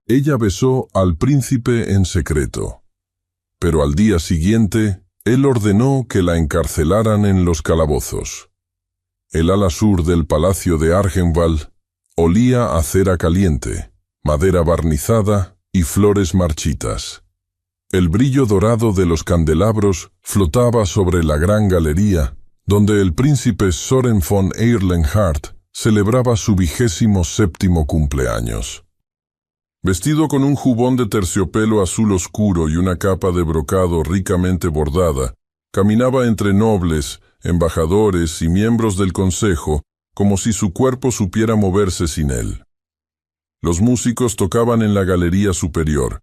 Ella besó al príncipe en secreto, pero al día siguiente, él ordenó que la encarcelaran en los calabozos. El ala sur del palacio de Argynwald olía a cera caliente, madera barnizada y flores marchitas. El brillo dorado de los candelabros flotaba sobre la gran galería, donde el príncipe Soren von Erlenhart celebraba su 27º cumpleaños. Vestido con un jubón de terciopelo azul oscuro y una capa de brocado ricamente bordada, caminaba entre nobles, embajadores y miembros del consejo, como si su cuerpo supiera moverse sin él. Los músicos tocaban en la galería superior.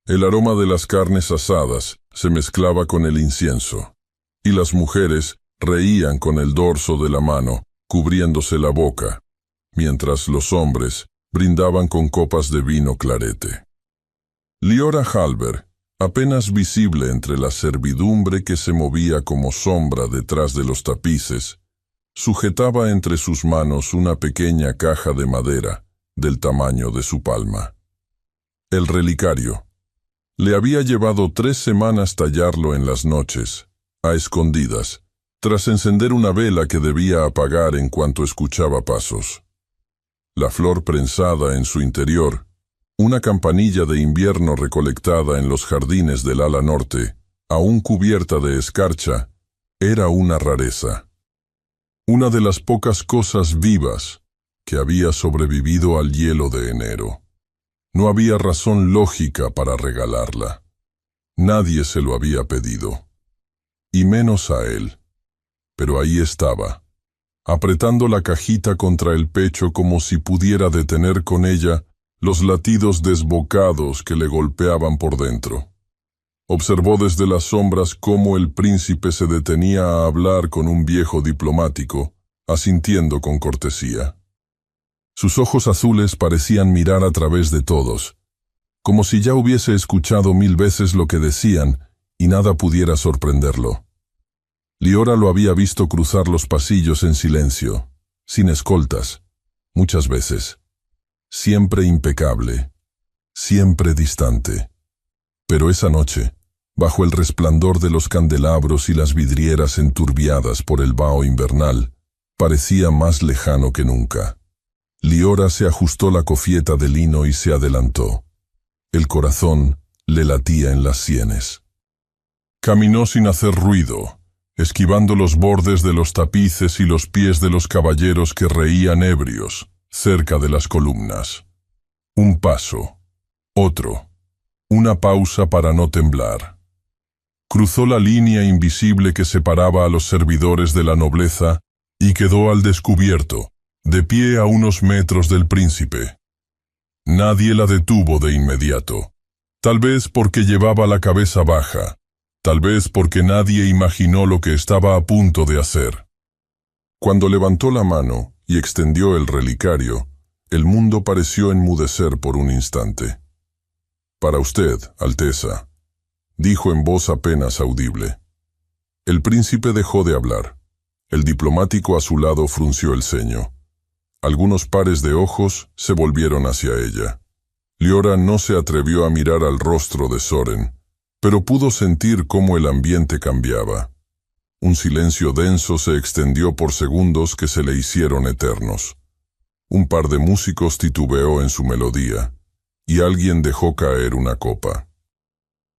El aroma de las carnes asadas se mezclaba con el incienso, y las mujeres reían con el dorso de la mano, cubriéndose la boca, mientras los hombres brindaban con copas de vino clarete. Leora Hallberg, apenas visible entre la servidumbre que se movía como sombra detrás de los tapices, sujetaba entre sus manos una pequeña caja de madera del tamaño de su palma. El relicario. Le había llevado 3 semanas tallarlo en las noches, a escondidas, tras encender una vela que debía apagar en cuanto escuchaba pasos. La flor prensada en su interior, una campanilla de invierno recolectada en los jardines del ala norte, aún cubierta de escarcha, era una rareza. Una de las pocas cosas vivas que había sobrevivido al hielo de enero. No había razón lógica para regalarla. Nadie se lo había pedido, y menos a él. Pero ahí estaba, apretando la cajita contra el pecho como si pudiera detener con ella los latidos desbocados que le golpeaban por dentro. Observó desde las sombras cómo el príncipe se detenía a hablar con un viejo diplomático, asintiendo con cortesía. Sus ojos azules parecían mirar a través de todos, como si ya hubiese escuchado 1000 veces lo que decían y nada pudiera sorprenderlo. Leora lo había visto cruzar los pasillos en silencio, sin escoltas, muchas veces. Siempre impecable, siempre distante. Pero esa noche, bajo el resplandor de los candelabros y las vidrieras enturbiadas por el vaho invernal, parecía más lejano que nunca. Leora se ajustó la cofieta de lino y se adelantó. El corazón le latía en las sienes. Caminó sin hacer ruido, esquivando los bordes de los tapices y los pies de los caballeros que reían ebrios, cerca de las columnas. Un paso, otro, una pausa para no temblar. Cruzó la línea invisible que separaba a los servidores de la nobleza y quedó al descubierto, de pie a unos metros del príncipe. Nadie la detuvo de inmediato, tal vez porque llevaba la cabeza baja, tal vez porque nadie imaginó lo que estaba a punto de hacer. Cuando levantó la mano y extendió el relicario, el mundo pareció enmudecer por un instante. «Para usted, Alteza», dijo en voz apenas audible. El príncipe dejó de hablar. El diplomático a su lado frunció el ceño. Algunos pares de ojos se volvieron hacia ella. Leora no se atrevió a mirar al rostro de Soren, pero pudo sentir cómo el ambiente cambiaba. Un silencio denso se extendió por segundos que se le hicieron eternos. Un par de músicos titubeó en su melodía, y alguien dejó caer una copa.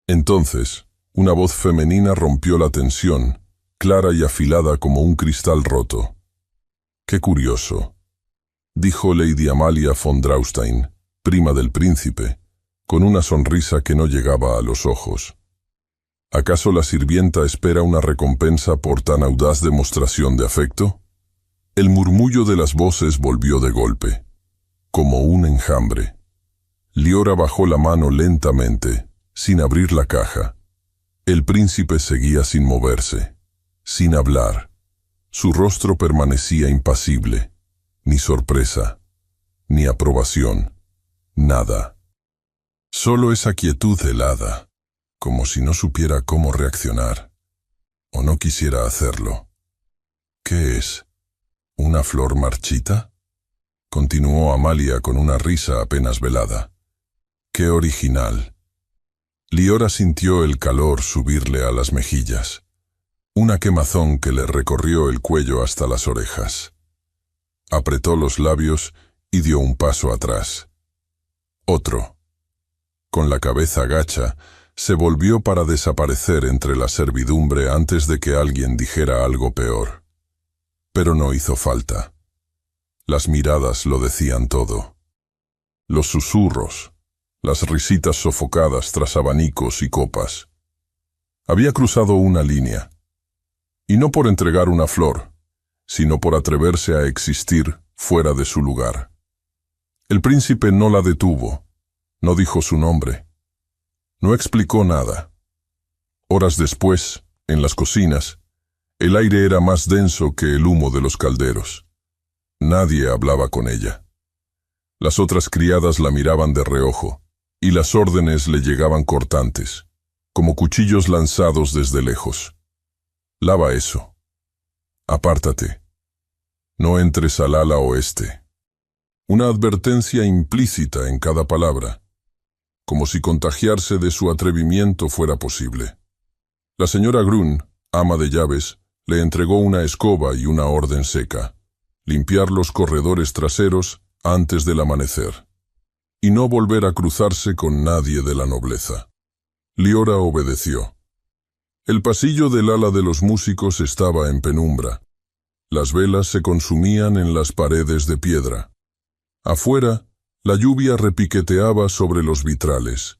Entonces, una voz femenina rompió la tensión, clara y afilada como un cristal roto. «Qué curioso», dijo Lady Amalia von Draustein, prima del príncipe, con una sonrisa que no llegaba a los ojos. ¿Acaso la sirvienta espera una recompensa por tan audaz demostración de afecto? El murmullo de las voces volvió de golpe, como un enjambre. Leora bajó la mano lentamente, sin abrir la caja. El príncipe seguía sin moverse, sin hablar. Su rostro permanecía impasible. Ni sorpresa, ni aprobación, nada. Solo esa quietud helada, como si no supiera cómo reaccionar, o no quisiera hacerlo. ¿Qué es? ¿Una flor marchita? Continuó Amalia con una risa apenas velada. ¡Qué original! Liora sintió el calor subirle a las mejillas, una quemazón que le recorrió el cuello hasta las orejas. Apretó los labios y dio un paso atrás. Otro. Con la cabeza gacha, se volvió para desaparecer entre la servidumbre antes de que alguien dijera algo peor. Pero no hizo falta. Las miradas lo decían todo. Los susurros, las risitas sofocadas tras abanicos y copas. Había cruzado una línea. Y no por entregar una flor, sino por atreverse a existir fuera de su lugar. El príncipe no la detuvo, no dijo su nombre, no explicó nada. Horas después, en las cocinas, el aire era más denso que el humo de los calderos. Nadie hablaba con ella. Las otras criadas la miraban de reojo, y las órdenes le llegaban cortantes, como cuchillos lanzados desde lejos. Lava eso. Apártate. No entres al ala oeste. Una advertencia implícita en cada palabra, como si contagiarse de su atrevimiento fuera posible. La señora Grun, ama de llaves, le entregó una escoba y una orden seca: limpiar los corredores traseros antes del amanecer, y no volver a cruzarse con nadie de la nobleza. Liora obedeció. El pasillo del ala de los músicos estaba en penumbra. Las velas se consumían en las paredes de piedra. Afuera, la lluvia repiqueteaba sobre los vitrales,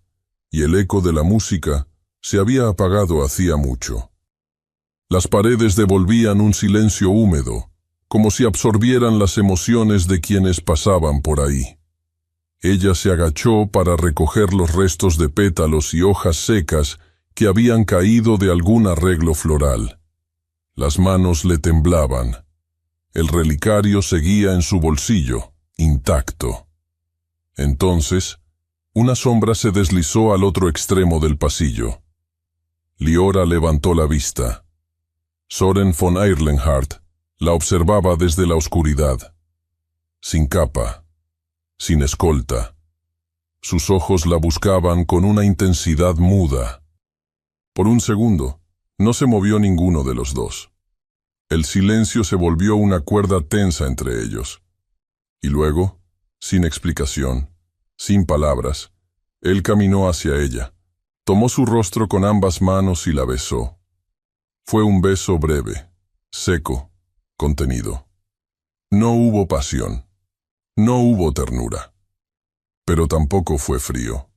y el eco de la música se había apagado hacía mucho. Las paredes devolvían un silencio húmedo, como si absorbieran las emociones de quienes pasaban por ahí. Ella se agachó para recoger los restos de pétalos y hojas secas que habían caído de algún arreglo floral. Las manos le temblaban. El relicario seguía en su bolsillo, intacto. Entonces, una sombra se deslizó al otro extremo del pasillo. Liora levantó la vista. Soren von Erlenhardt la observaba desde la oscuridad. Sin capa, sin escolta. Sus ojos la buscaban con una intensidad muda. Por un segundo, no se movió ninguno de los dos. El silencio se volvió una cuerda tensa entre ellos. Y luego, sin explicación, sin palabras, él caminó hacia ella, tomó su rostro con ambas manos y la besó. Fue un beso breve, seco, contenido. No hubo pasión, no hubo ternura, pero tampoco fue frío.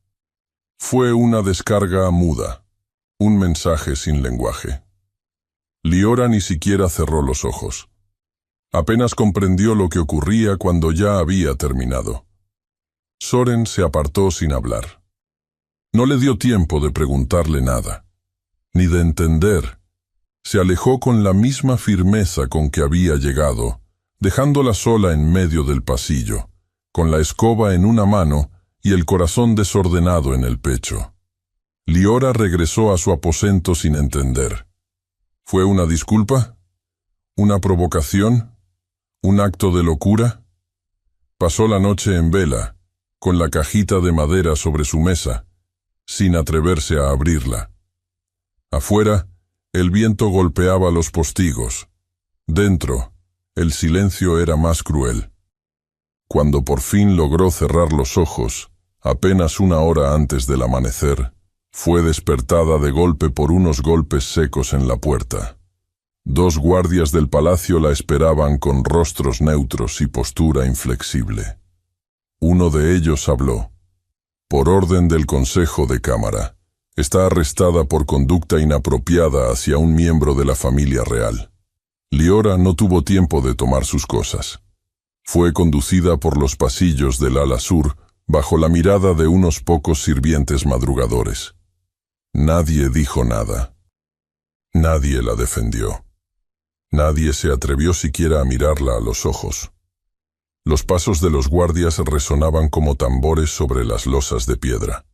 Fue una descarga muda, un mensaje sin lenguaje. Liora ni siquiera cerró los ojos. Apenas comprendió lo que ocurría cuando ya había terminado. Soren se apartó sin hablar. No le dio tiempo de preguntarle nada, ni de entender. Se alejó con la misma firmeza con que había llegado, dejándola sola en medio del pasillo, con la escoba en una mano y el corazón desordenado en el pecho. Liora regresó a su aposento sin entender. ¿Fue una disculpa? ¿Una provocación? ¿Un acto de locura? Pasó la noche en vela, con la cajita de madera sobre su mesa, sin atreverse a abrirla. Afuera, el viento golpeaba los postigos. Dentro, el silencio era más cruel. Cuando por fin logró cerrar los ojos, apenas una hora antes del amanecer, fue despertada de golpe por unos golpes secos en la puerta. 2 guardias del palacio la esperaban con rostros neutros y postura inflexible. Uno de ellos habló. Por orden del Consejo de Cámara, está arrestada por conducta inapropiada hacia un miembro de la familia real. Liora no tuvo tiempo de tomar sus cosas. Fue conducida por los pasillos del ala sur bajo la mirada de unos pocos sirvientes madrugadores. Nadie dijo nada. Nadie la defendió. Nadie se atrevió siquiera a mirarla a los ojos. Los pasos de los guardias resonaban como tambores sobre las losas de piedra.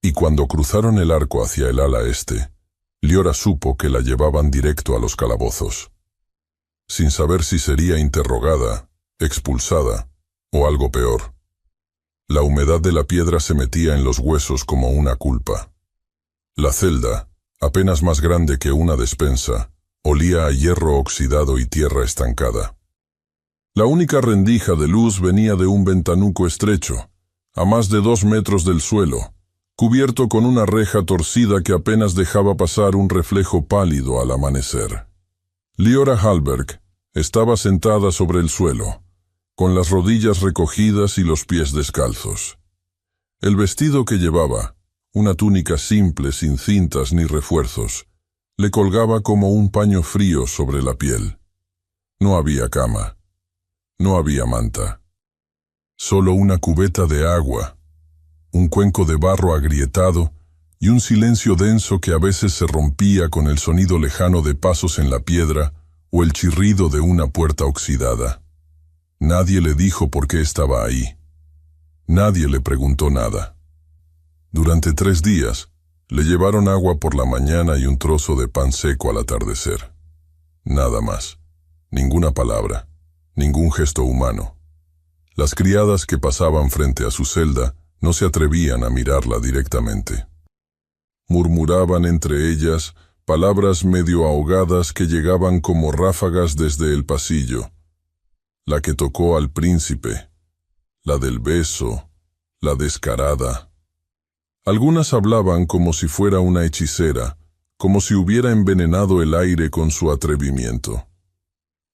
Y cuando cruzaron el arco hacia el ala este, Liora supo que la llevaban directo a los calabozos. Sin saber si sería interrogada, expulsada o algo peor. La humedad de la piedra se metía en los huesos como una culpa. La celda, apenas más grande que una despensa, olía a hierro oxidado y tierra estancada. La única rendija de luz venía de un ventanuco estrecho, a más de 2 metros del suelo, cubierto con una reja torcida que apenas dejaba pasar un reflejo pálido al amanecer. Leora Hallberg estaba sentada sobre el suelo, con las rodillas recogidas y los pies descalzos. El vestido que llevaba, una túnica simple sin cintas ni refuerzos, le colgaba como un paño frío sobre la piel. No había cama. No había manta. Solo una cubeta de agua, un cuenco de barro agrietado y un silencio denso que a veces se rompía con el sonido lejano de pasos en la piedra o el chirrido de una puerta oxidada. Nadie le dijo por qué estaba ahí. Nadie le preguntó nada. Durante 3 días, le llevaron agua por la mañana y un trozo de pan seco al atardecer. Nada más. Ninguna palabra. Ningún gesto humano. Las criadas que pasaban frente a su celda no se atrevían a mirarla directamente. Murmuraban entre ellas palabras medio ahogadas que llegaban como ráfagas desde el pasillo. La que tocó al príncipe, la del beso, la descarada. Algunas hablaban como si fuera una hechicera, como si hubiera envenenado el aire con su atrevimiento.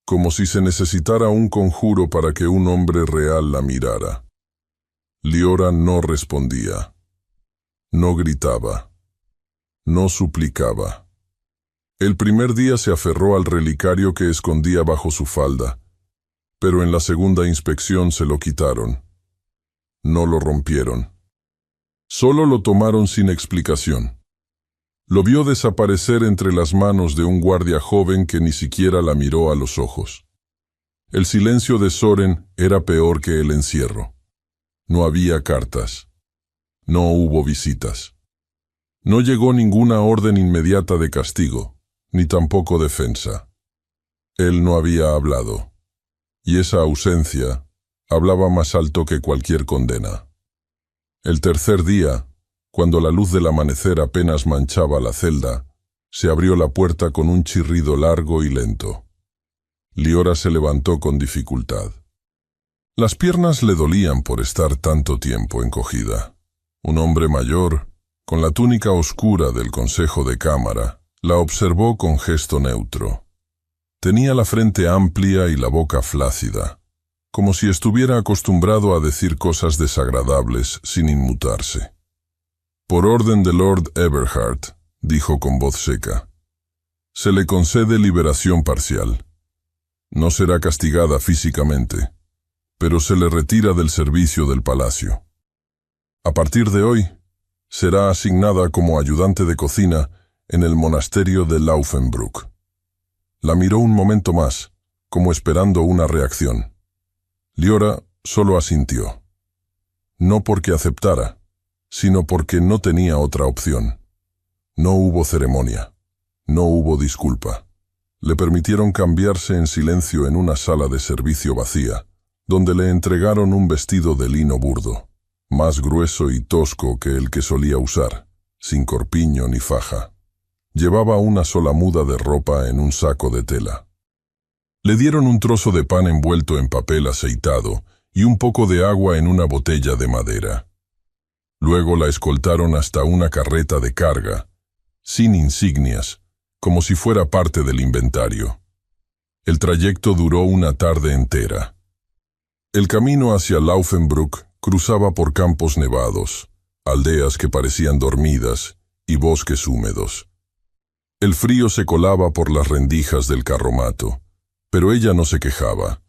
Como si se necesitara un conjuro para que un hombre real la mirara. Leora no respondía. No gritaba. No suplicaba. El primer día se aferró al relicario que escondía bajo su falda, pero en la segunda inspección se lo quitaron. No lo rompieron. Solo lo tomaron sin explicación. Lo vio desaparecer entre las manos de un guardia joven que ni siquiera la miró a los ojos. El silencio de Soren era peor que el encierro. No había cartas. No hubo visitas. No llegó ninguna orden inmediata de castigo, ni tampoco defensa. Él no había hablado, y esa ausencia hablaba más alto que cualquier condena. El tercer día, cuando la luz del amanecer apenas manchaba la celda, se abrió la puerta con un chirrido largo y lento. Leora se levantó con dificultad. Las piernas le dolían por estar tanto tiempo encogida. Un hombre mayor, con la túnica oscura del consejo de cámara, la observó con gesto neutro. Tenía la frente amplia y la boca flácida, como si estuviera acostumbrado a decir cosas desagradables sin inmutarse. Por orden de Lord Eberhard, dijo con voz seca, se le concede liberación parcial. No será castigada físicamente, pero se le retira del servicio del palacio. A partir de hoy, será asignada como ayudante de cocina en el monasterio de Laufenbruck. La miró un momento más, como esperando una reacción. Leora solo asintió. No porque aceptara, sino porque no tenía otra opción. No hubo ceremonia. No hubo disculpa. Le permitieron cambiarse en silencio en una sala de servicio vacía, donde le entregaron un vestido de lino burdo, más grueso y tosco que el que solía usar, sin corpiño ni faja. Llevaba una sola muda de ropa en un saco de tela. Le dieron un trozo de pan envuelto en papel aceitado y un poco de agua en una botella de madera. Luego la escoltaron hasta una carreta de carga, sin insignias, como si fuera parte del inventario. El trayecto duró una tarde entera. El camino hacia Laufenbruck cruzaba por campos nevados, aldeas que parecían dormidas y bosques húmedos. El frío se colaba por las rendijas del carromato, pero ella no se quejaba.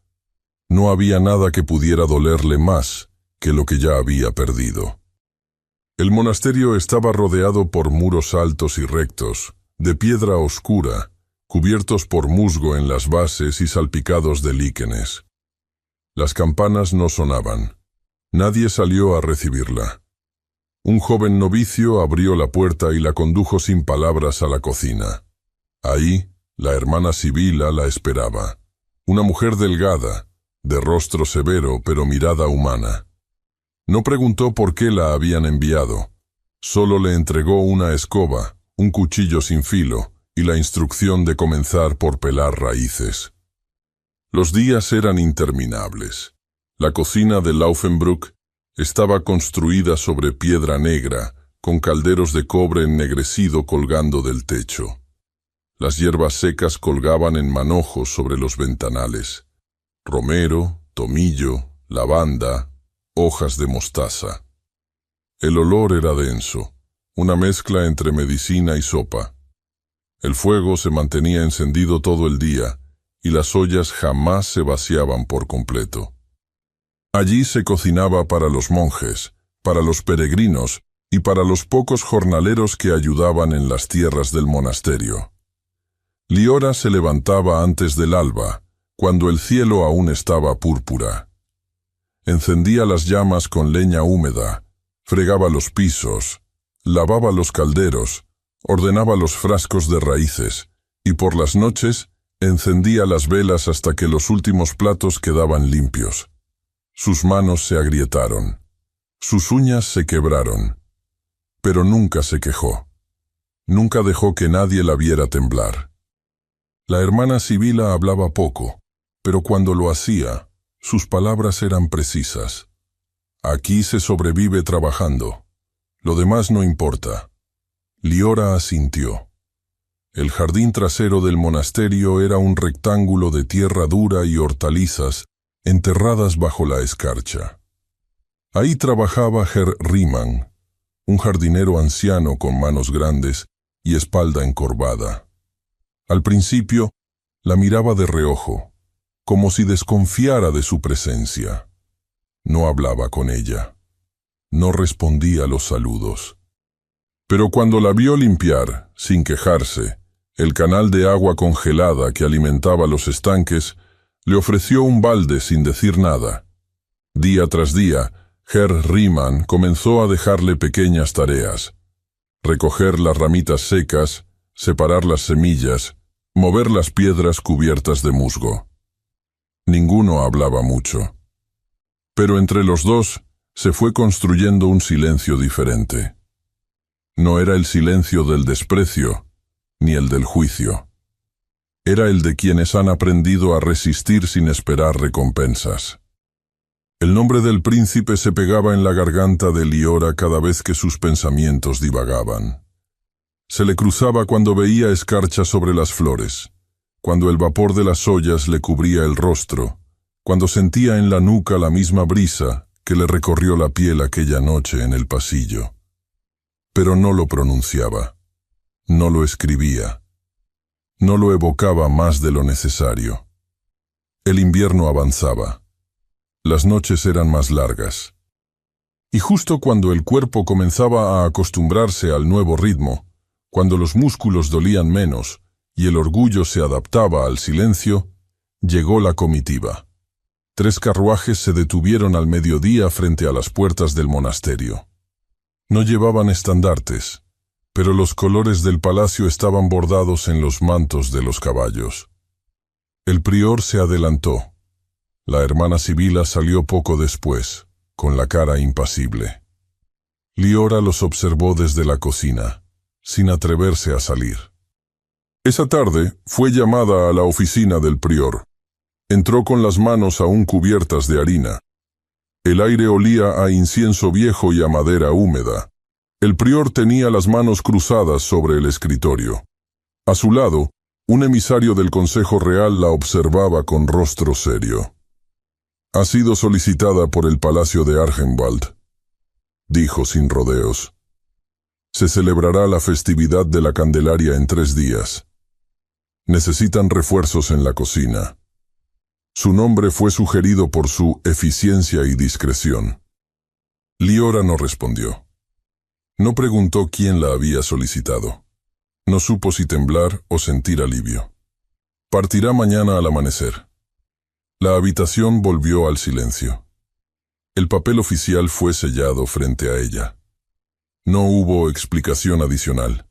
No había nada que pudiera dolerle más que lo que ya había perdido. El monasterio estaba rodeado por muros altos y rectos, de piedra oscura, cubiertos por musgo en las bases y salpicados de líquenes. Las campanas no sonaban. Nadie salió a recibirla. Un joven novicio abrió la puerta y la condujo sin palabras a la cocina. Ahí, la hermana Sibila la esperaba. Una mujer delgada, de rostro severo pero mirada humana. No preguntó por qué la habían enviado. Solo le entregó una escoba, un cuchillo sin filo y la instrucción de comenzar por pelar raíces. Los días eran interminables. La cocina de Laufenbruck estaba construida sobre piedra negra, con calderos de cobre ennegrecido colgando del techo. Las hierbas secas colgaban en manojos sobre los ventanales. Romero, tomillo, lavanda, hojas de mostaza. El olor era denso, una mezcla entre medicina y sopa. El fuego se mantenía encendido todo el día, y las ollas jamás se vaciaban por completo. Allí se cocinaba para los monjes, para los peregrinos y para los pocos jornaleros que ayudaban en las tierras del monasterio. Liora se levantaba antes del alba, cuando el cielo aún estaba púrpura. Encendía las llamas con leña húmeda, fregaba los pisos, lavaba los calderos, ordenaba los frascos de raíces, y por las noches encendía las velas hasta que los últimos platos quedaban limpios. Sus manos se agrietaron, sus uñas se quebraron, pero nunca se quejó. Nunca dejó que nadie la viera temblar. La hermana Sibila hablaba poco, pero cuando lo hacía, sus palabras eran precisas. Aquí se sobrevive trabajando. Lo demás no importa. Liora asintió. El jardín trasero del monasterio era un rectángulo de tierra dura y hortalizas enterradas bajo la escarcha. Ahí trabajaba Herr Riemann, un jardinero anciano con manos grandes y espalda encorvada. Al principio, la miraba de reojo, como si desconfiara de su presencia. No hablaba con ella. No respondía a los saludos. Pero cuando la vio limpiar, sin quejarse, el canal de agua congelada que alimentaba los estanques, le ofreció un balde sin decir nada. Día tras día, Herr Riemann comenzó a dejarle pequeñas tareas: recoger las ramitas secas, separar las semillas, mover las piedras cubiertas de musgo. Ninguno hablaba mucho. Pero entre los dos se fue construyendo un silencio diferente. No era el silencio del desprecio, ni el del juicio. Era el de quienes han aprendido a resistir sin esperar recompensas. El nombre del príncipe se pegaba en la garganta de Liora cada vez que sus pensamientos divagaban. Se le cruzaba cuando veía escarcha sobre las flores, cuando el vapor de las ollas le cubría el rostro, cuando sentía en la nuca la misma brisa que le recorrió la piel aquella noche en el pasillo. Pero no lo pronunciaba, no lo escribía, no lo evocaba más de lo necesario. El invierno avanzaba. Las noches eran más largas. Y justo cuando el cuerpo comenzaba a acostumbrarse al nuevo ritmo, cuando los músculos dolían menos y el orgullo se adaptaba al silencio, llegó la comitiva. 3 carruajes se detuvieron al mediodía frente a las puertas del monasterio. No llevaban estandartes, pero los colores del palacio estaban bordados en los mantos de los caballos. El prior se adelantó. La hermana Sibila salió poco después, con la cara impasible. Liora los observó desde la cocina, sin atreverse a salir. Esa tarde fue llamada a la oficina del prior. Entró con las manos aún cubiertas de harina. El aire olía a incienso viejo y a madera húmeda. El prior tenía las manos cruzadas sobre el escritorio. A su lado, un emisario del Consejo Real la observaba con rostro serio. «Ha sido solicitada por el Palacio de Argenwald», dijo sin rodeos. «Se celebrará la festividad de la Candelaria en 3 días. Necesitan refuerzos en la cocina». Su nombre fue sugerido por su eficiencia y discreción. Liora no respondió. No preguntó quién la había solicitado. No supo si temblar o sentir alivio. Partirá mañana al amanecer. La habitación volvió al silencio. El papel oficial fue sellado frente a ella. No hubo explicación adicional.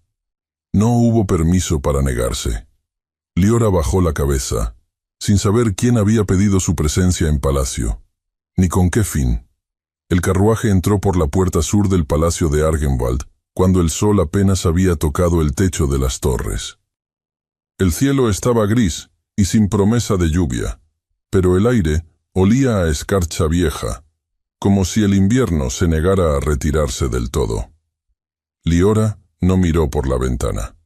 No hubo permiso para negarse. Liora bajó la cabeza, sin saber quién había pedido su presencia en palacio, ni con qué fin. El carruaje entró por la puerta sur del palacio de Argenwald, cuando el sol apenas había tocado el techo de las torres. El cielo estaba gris y sin promesa de lluvia, pero el aire olía a escarcha vieja, como si el invierno se negara a retirarse del todo. Liora no miró por la ventana.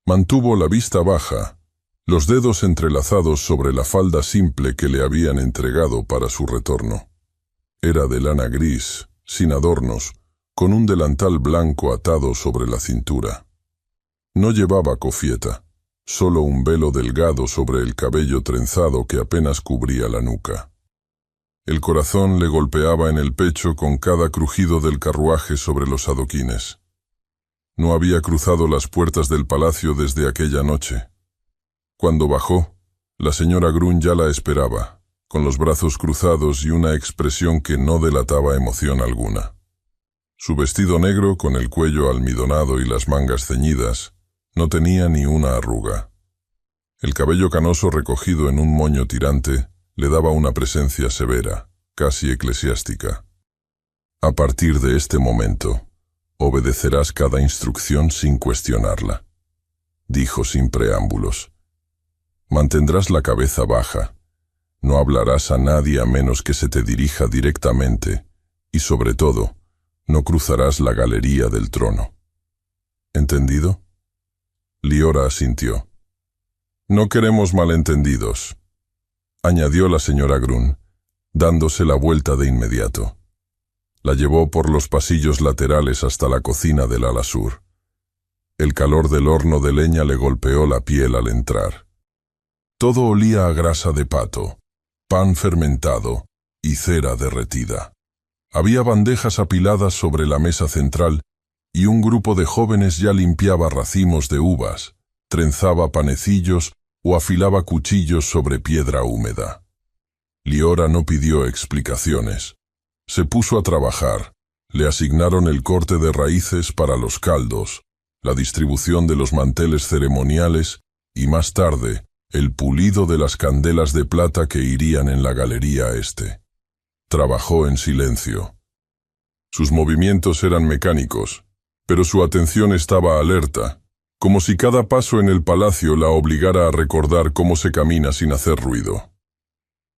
Mantuvo la vista baja, los dedos entrelazados sobre la falda simple que le habían entregado para su retorno. Era de lana gris, sin adornos, con un delantal blanco atado sobre la cintura. No llevaba cofieta, solo un velo delgado sobre el cabello trenzado que apenas cubría la nuca. El corazón le golpeaba en el pecho con cada crujido del carruaje sobre los adoquines. No había cruzado las puertas del palacio desde aquella noche. Cuando bajó, la señora Grun ya la esperaba, con los brazos cruzados y una expresión que no delataba emoción alguna. Su vestido negro, con el cuello almidonado y las mangas ceñidas, no tenía ni una arruga. El cabello canoso recogido en un moño tirante le daba una presencia severa, casi eclesiástica. A partir de este momento, obedecerás cada instrucción sin cuestionarla, dijo sin preámbulos. Mantendrás la cabeza baja, no hablarás a nadie a menos que se te dirija directamente, y sobre todo, no cruzarás la galería del trono. ¿Entendido? Liora asintió. No queremos malentendidos, añadió la señora Grun, dándose la vuelta de inmediato. La llevó por los pasillos laterales hasta la cocina del ala sur. El calor del horno de leña le golpeó la piel al entrar. Todo olía a grasa de pato, pan fermentado y cera derretida. Había bandejas apiladas sobre la mesa central y un grupo de jóvenes ya limpiaba racimos de uvas, trenzaba panecillos o afilaba cuchillos sobre piedra húmeda. Liora no pidió explicaciones. Se puso a trabajar. Le asignaron el corte de raíces para los caldos, la distribución de los manteles ceremoniales y, más tarde, el pulido de las candelas de plata que irían en la galería este. Trabajó en silencio. Sus movimientos eran mecánicos, pero su atención estaba alerta, como si cada paso en el palacio la obligara a recordar cómo se camina sin hacer ruido.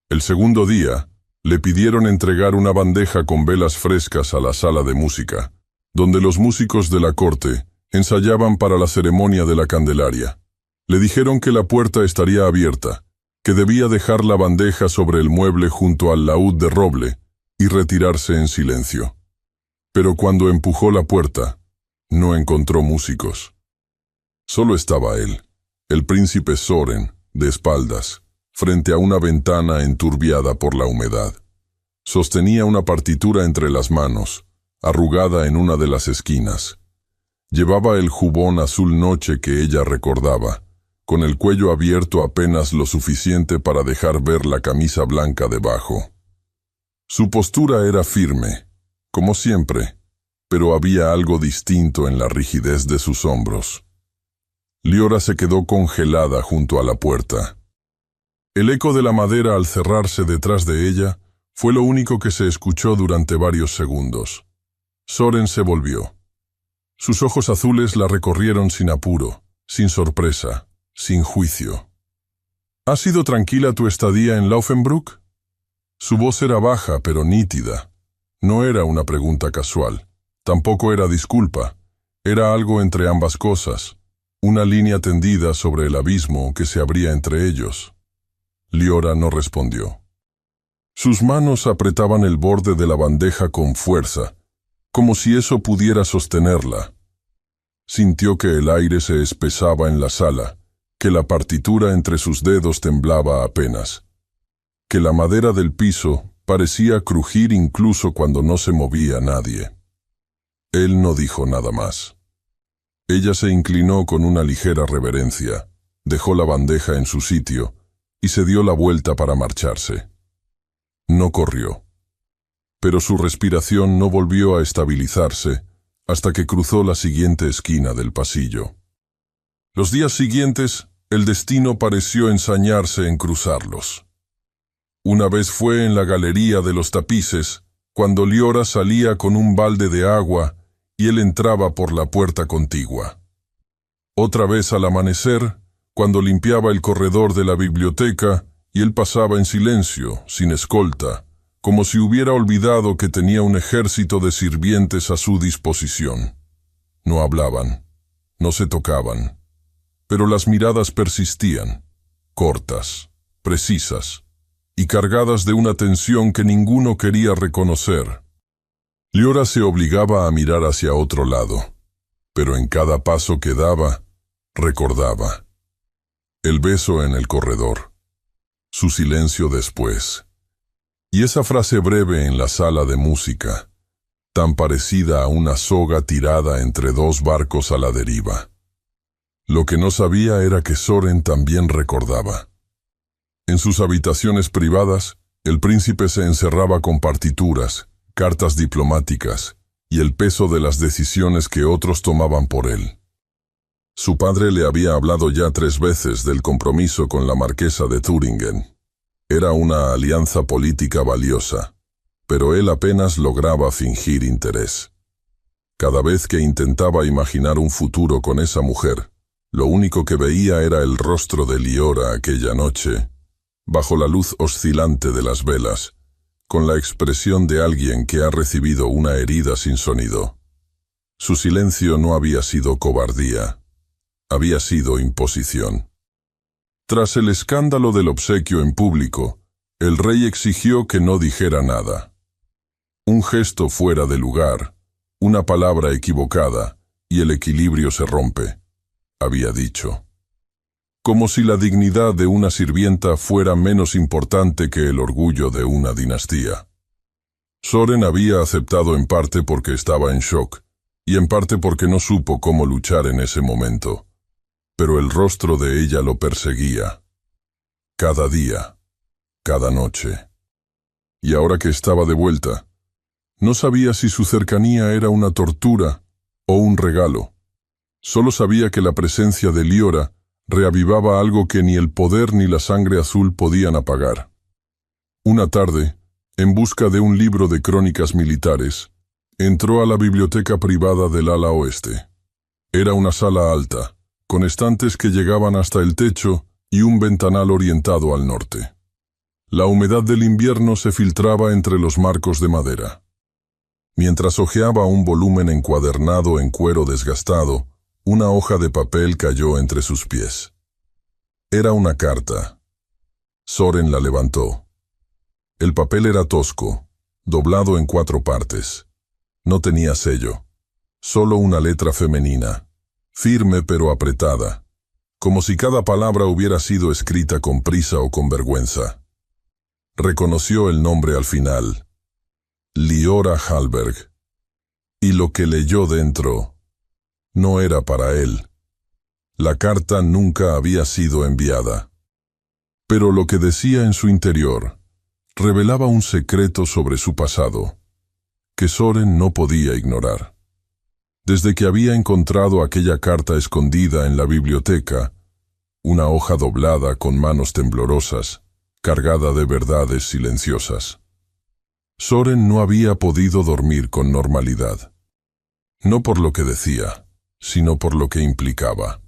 El segundo día, le pidieron entregar una bandeja con velas frescas a la sala de música, donde los músicos de la corte ensayaban para la ceremonia de la Candelaria. Le dijeron que la puerta estaría abierta, que debía dejar la bandeja sobre el mueble junto al laúd de roble y retirarse en silencio. Pero cuando empujó la puerta, no encontró músicos. Solo estaba él, el príncipe Soren, de espaldas, frente a una ventana enturbiada por la humedad. Sostenía una partitura entre las manos, arrugada en una de las esquinas. Llevaba el jubón azul noche que ella recordaba, con el cuello abierto apenas lo suficiente para dejar ver la camisa blanca debajo. Su postura era firme, como siempre, pero había algo distinto en la rigidez de sus hombros. Liora se quedó congelada junto a la puerta. El eco de la madera al cerrarse detrás de ella fue lo único que se escuchó durante varios segundos. Soren se volvió. Sus ojos azules la recorrieron sin apuro, sin sorpresa, sin juicio. ¿Ha sido tranquila tu estadía en Laufenbruck? Su voz era baja pero nítida. No era una pregunta casual. Tampoco era disculpa. Era algo entre ambas cosas. Una línea tendida sobre el abismo que se abría entre ellos. Liora no respondió. Sus manos apretaban el borde de la bandeja con fuerza, como si eso pudiera sostenerla. Sintió que el aire se espesaba en la sala, que la partitura entre sus dedos temblaba apenas, que la madera del piso parecía crujir incluso cuando no se movía nadie. Él no dijo nada más. Ella se inclinó con una ligera reverencia, dejó la bandeja en su sitio y se dio la vuelta para marcharse. No corrió, pero su respiración no volvió a estabilizarse hasta que cruzó la siguiente esquina del pasillo. Los días siguientes, el destino pareció ensañarse en cruzarlos. Una vez fue en la galería de los tapices, cuando Liora salía con un balde de agua y él entraba por la puerta contigua. Otra vez al amanecer, cuando limpiaba el corredor de la biblioteca y él pasaba en silencio, sin escolta, como si hubiera olvidado que tenía un ejército de sirvientes a su disposición. No hablaban, no se tocaban, pero las miradas persistían, cortas, precisas, y cargadas de una tensión que ninguno quería reconocer. Liora se obligaba a mirar hacia otro lado, pero en cada paso que daba, recordaba. El beso en el corredor, su silencio después, y esa frase breve en la sala de música, tan parecida a una soga tirada entre dos barcos a la deriva. Lo que no sabía era que Soren también recordaba. En sus habitaciones privadas, el príncipe se encerraba con partituras, cartas diplomáticas y el peso de las decisiones que otros tomaban por él. Su padre le había hablado ya 3 veces del compromiso con la marquesa de Thüringen. Era una alianza política valiosa, pero él apenas lograba fingir interés. Cada vez que intentaba imaginar un futuro con esa mujer, lo único que veía era el rostro de Liora aquella noche, bajo la luz oscilante de las velas, con la expresión de alguien que ha recibido una herida sin sonido. Su silencio no había sido cobardía, había sido imposición. Tras el escándalo del obsequio en público, el rey exigió que no dijera nada. Un gesto fuera de lugar, una palabra equivocada, y el equilibrio se rompe, había dicho. Como si la dignidad de una sirvienta fuera menos importante que el orgullo de una dinastía. Soren había aceptado en parte porque estaba en shock, y en parte porque no supo cómo luchar en ese momento. Pero el rostro de ella lo perseguía. Cada día, cada noche. Y ahora que estaba de vuelta, no sabía si su cercanía era una tortura o un regalo. Solo sabía que la presencia de Liora reavivaba algo que ni el poder ni la sangre azul podían apagar. Una tarde, en busca de un libro de crónicas militares, entró a la biblioteca privada del ala oeste. Era una sala alta, con estantes que llegaban hasta el techo y un ventanal orientado al norte. La humedad del invierno se filtraba entre los marcos de madera. Mientras hojeaba un volumen encuadernado en cuero desgastado, una hoja de papel cayó entre sus pies. Era una carta. Soren la levantó. El papel era tosco, doblado en 4 partes. No tenía sello, solo una letra femenina, firme pero apretada, como si cada palabra hubiera sido escrita con prisa o con vergüenza. Reconoció el nombre al final, Liora Hallberg, y lo que leyó dentro no era para él. La carta nunca había sido enviada. Pero lo que decía en su interior revelaba un secreto sobre su pasado, que Soren no podía ignorar. Desde que había encontrado aquella carta escondida en la biblioteca, una hoja doblada con manos temblorosas, cargada de verdades silenciosas, Soren no había podido dormir con normalidad. No por lo que decía, sino por lo que implicaba.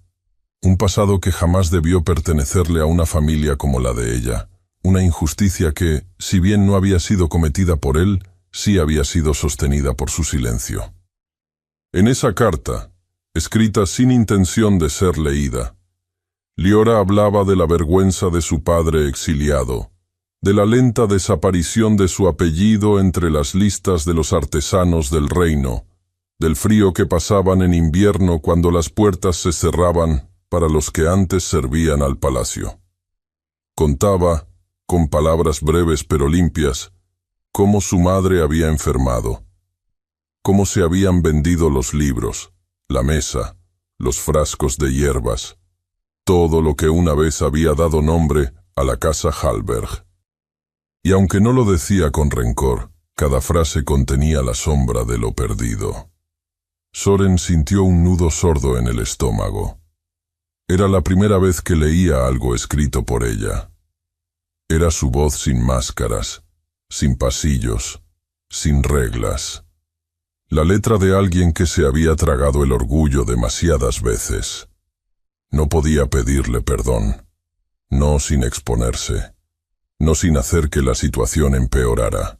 Un pasado que jamás debió pertenecerle a una familia como la de ella, una injusticia que, si bien no había sido cometida por él, sí había sido sostenida por su silencio. En esa carta, escrita sin intención de ser leída, Liora hablaba de la vergüenza de su padre exiliado, de la lenta desaparición de su apellido entre las listas de los artesanos del reino, del frío que pasaban en invierno cuando las puertas se cerraban para los que antes servían al palacio. Contaba, con palabras breves pero limpias, cómo su madre había enfermado, cómo se habían vendido los libros, la mesa, los frascos de hierbas, todo lo que una vez había dado nombre a la casa Hallberg. Y aunque no lo decía con rencor, cada frase contenía la sombra de lo perdido. Soren sintió un nudo sordo en el estómago. Era la primera vez que leía algo escrito por ella. Era su voz sin máscaras, sin pasillos, sin reglas. La letra de alguien que se había tragado el orgullo demasiadas veces. No podía pedirle perdón, no sin exponerse, no sin hacer que la situación empeorara.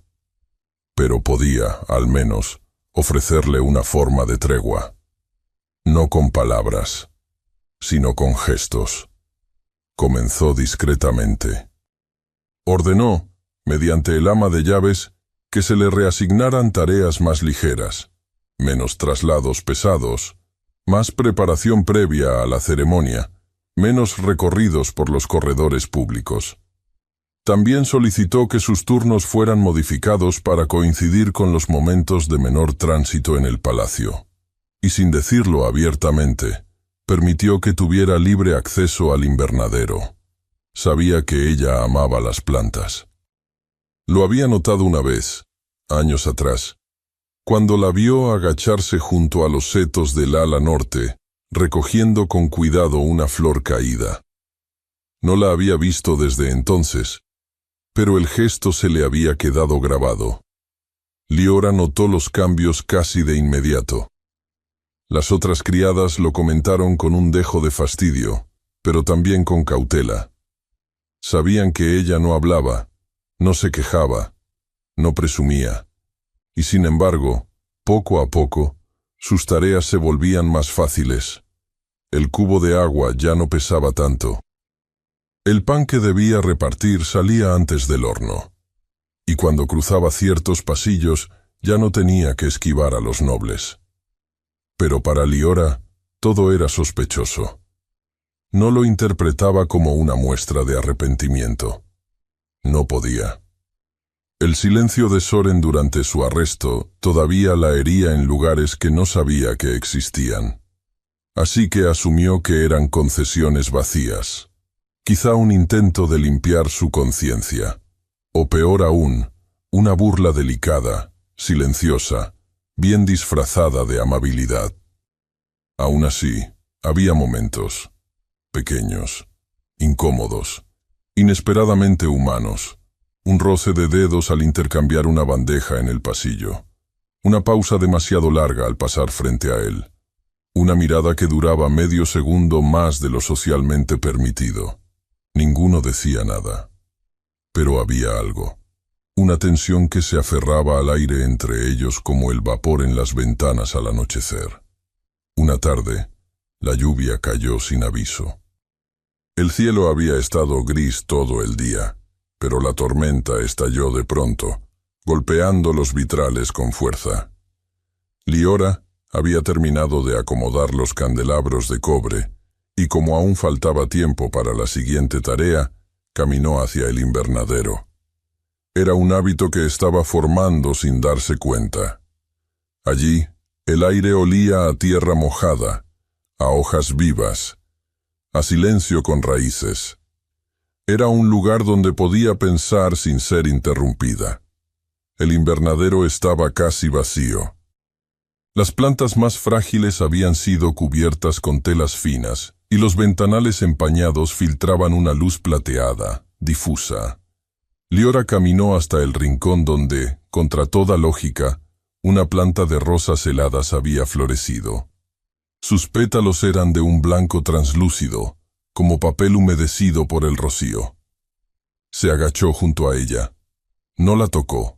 Pero podía, al menos, ofrecerle una forma de tregua. No con palabras, sino con gestos. Comenzó discretamente. Ordenó, mediante el ama de llaves, que se le reasignaran tareas más ligeras, menos traslados pesados, más preparación previa a la ceremonia, menos recorridos por los corredores públicos. También solicitó que sus turnos fueran modificados para coincidir con los momentos de menor tránsito en el palacio, y sin decirlo abiertamente, permitió que tuviera libre acceso al invernadero. Sabía que ella amaba las plantas. Lo había notado una vez, años atrás, cuando la vio agacharse junto a los setos del ala norte, recogiendo con cuidado una flor caída. No la había visto desde entonces, pero el gesto se le había quedado grabado. Liora notó los cambios casi de inmediato. Las otras criadas lo comentaron con un dejo de fastidio, pero también con cautela. Sabían que ella no hablaba, no se quejaba, no presumía, y sin embargo, poco a poco, sus tareas se volvían más fáciles. El cubo de agua ya no pesaba tanto. El pan que debía repartir salía antes del horno, y cuando cruzaba ciertos pasillos ya no tenía que esquivar a los nobles. Pero para Liora todo era sospechoso. No lo interpretaba como una muestra de arrepentimiento. No podía. El silencio de Soren durante su arresto todavía la hería en lugares que no sabía que existían. Así que asumió que eran concesiones vacías. Quizá un intento de limpiar su conciencia. O peor aún, una burla delicada, silenciosa, bien disfrazada de amabilidad. Aún así, había momentos, pequeños, incómodos, inesperadamente humanos. Un roce de dedos al intercambiar una bandeja en el pasillo. Una pausa demasiado larga al pasar frente a él. Una mirada que duraba medio segundo más de lo socialmente permitido. Ninguno decía nada. Pero había algo. Una tensión que se aferraba al aire entre ellos como el vapor en las ventanas al anochecer. Una tarde, la lluvia cayó sin aviso. El cielo había estado gris todo el día, pero la tormenta estalló de pronto, golpeando los vitrales con fuerza. Liora había terminado de acomodar los candelabros de cobre, y como aún faltaba tiempo para la siguiente tarea, caminó hacia el invernadero. Era un hábito que estaba formando sin darse cuenta. Allí, el aire olía a tierra mojada, a hojas vivas, a silencio con raíces. Era un lugar donde podía pensar sin ser interrumpida. El invernadero estaba casi vacío. Las plantas más frágiles habían sido cubiertas con telas finas, y los ventanales empañados filtraban una luz plateada, difusa. Liora caminó hasta el rincón donde, contra toda lógica, una planta de rosas heladas había florecido. Sus pétalos eran de un blanco translúcido, como papel humedecido por el rocío. Se agachó junto a ella. No la tocó,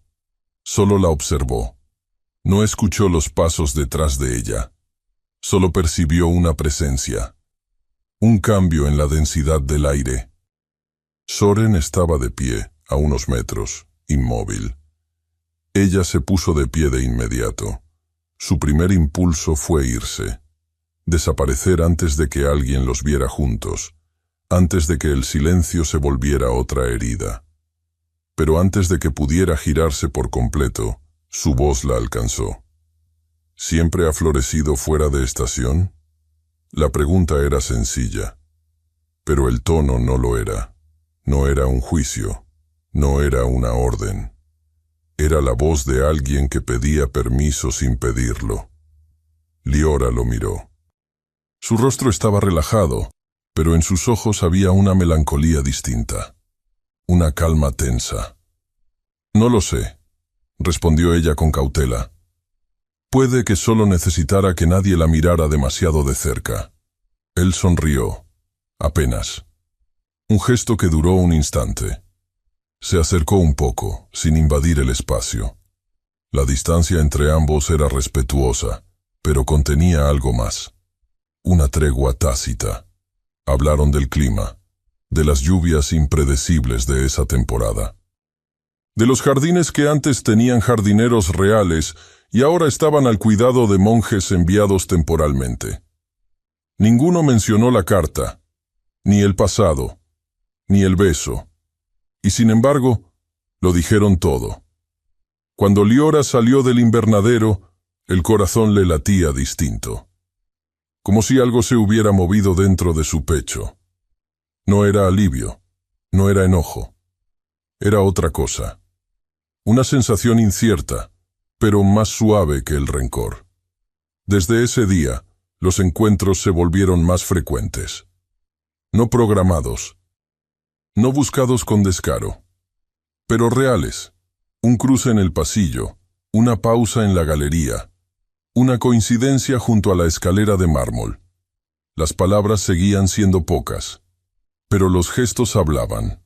solo la observó. No escuchó los pasos detrás de ella. Solo percibió una presencia. Un cambio en la densidad del aire. Soren estaba de pie, a unos metros, inmóvil. Ella se puso de pie de inmediato. Su primer impulso fue irse. Desaparecer antes de que alguien los viera juntos, antes de que el silencio se volviera otra herida. Pero antes de que pudiera girarse por completo, su voz la alcanzó. ¿Siempre ha florecido fuera de estación? La pregunta era sencilla, pero el tono no lo era. No era un juicio, no era una orden. Era la voz de alguien que pedía permiso sin pedirlo. Liora lo miró. Su rostro estaba relajado, pero en sus ojos había una melancolía distinta, una calma tensa. No lo sé, respondió ella con cautela. Puede que solo necesitara que nadie la mirara demasiado de cerca. Él sonrió, apenas. Un gesto que duró un instante. Se acercó un poco, sin invadir el espacio. La distancia entre ambos era respetuosa, pero contenía algo más. Una tregua tácita. Hablaron del clima, de las lluvias impredecibles de esa temporada. De los jardines que antes tenían jardineros reales y ahora estaban al cuidado de monjes enviados temporalmente. Ninguno mencionó la carta, ni el pasado, ni el beso, y sin embargo, lo dijeron todo. Cuando Liora salió del invernadero, el corazón le latía distinto, como si algo se hubiera movido dentro de su pecho. No era alivio, no era enojo, era otra cosa. Una sensación incierta, pero más suave que el rencor. Desde ese día, los encuentros se volvieron más frecuentes. No programados, no buscados con descaro, pero reales. Un cruce en el pasillo, una pausa en la galería, una coincidencia junto a la escalera de mármol. Las palabras seguían siendo pocas, pero los gestos hablaban.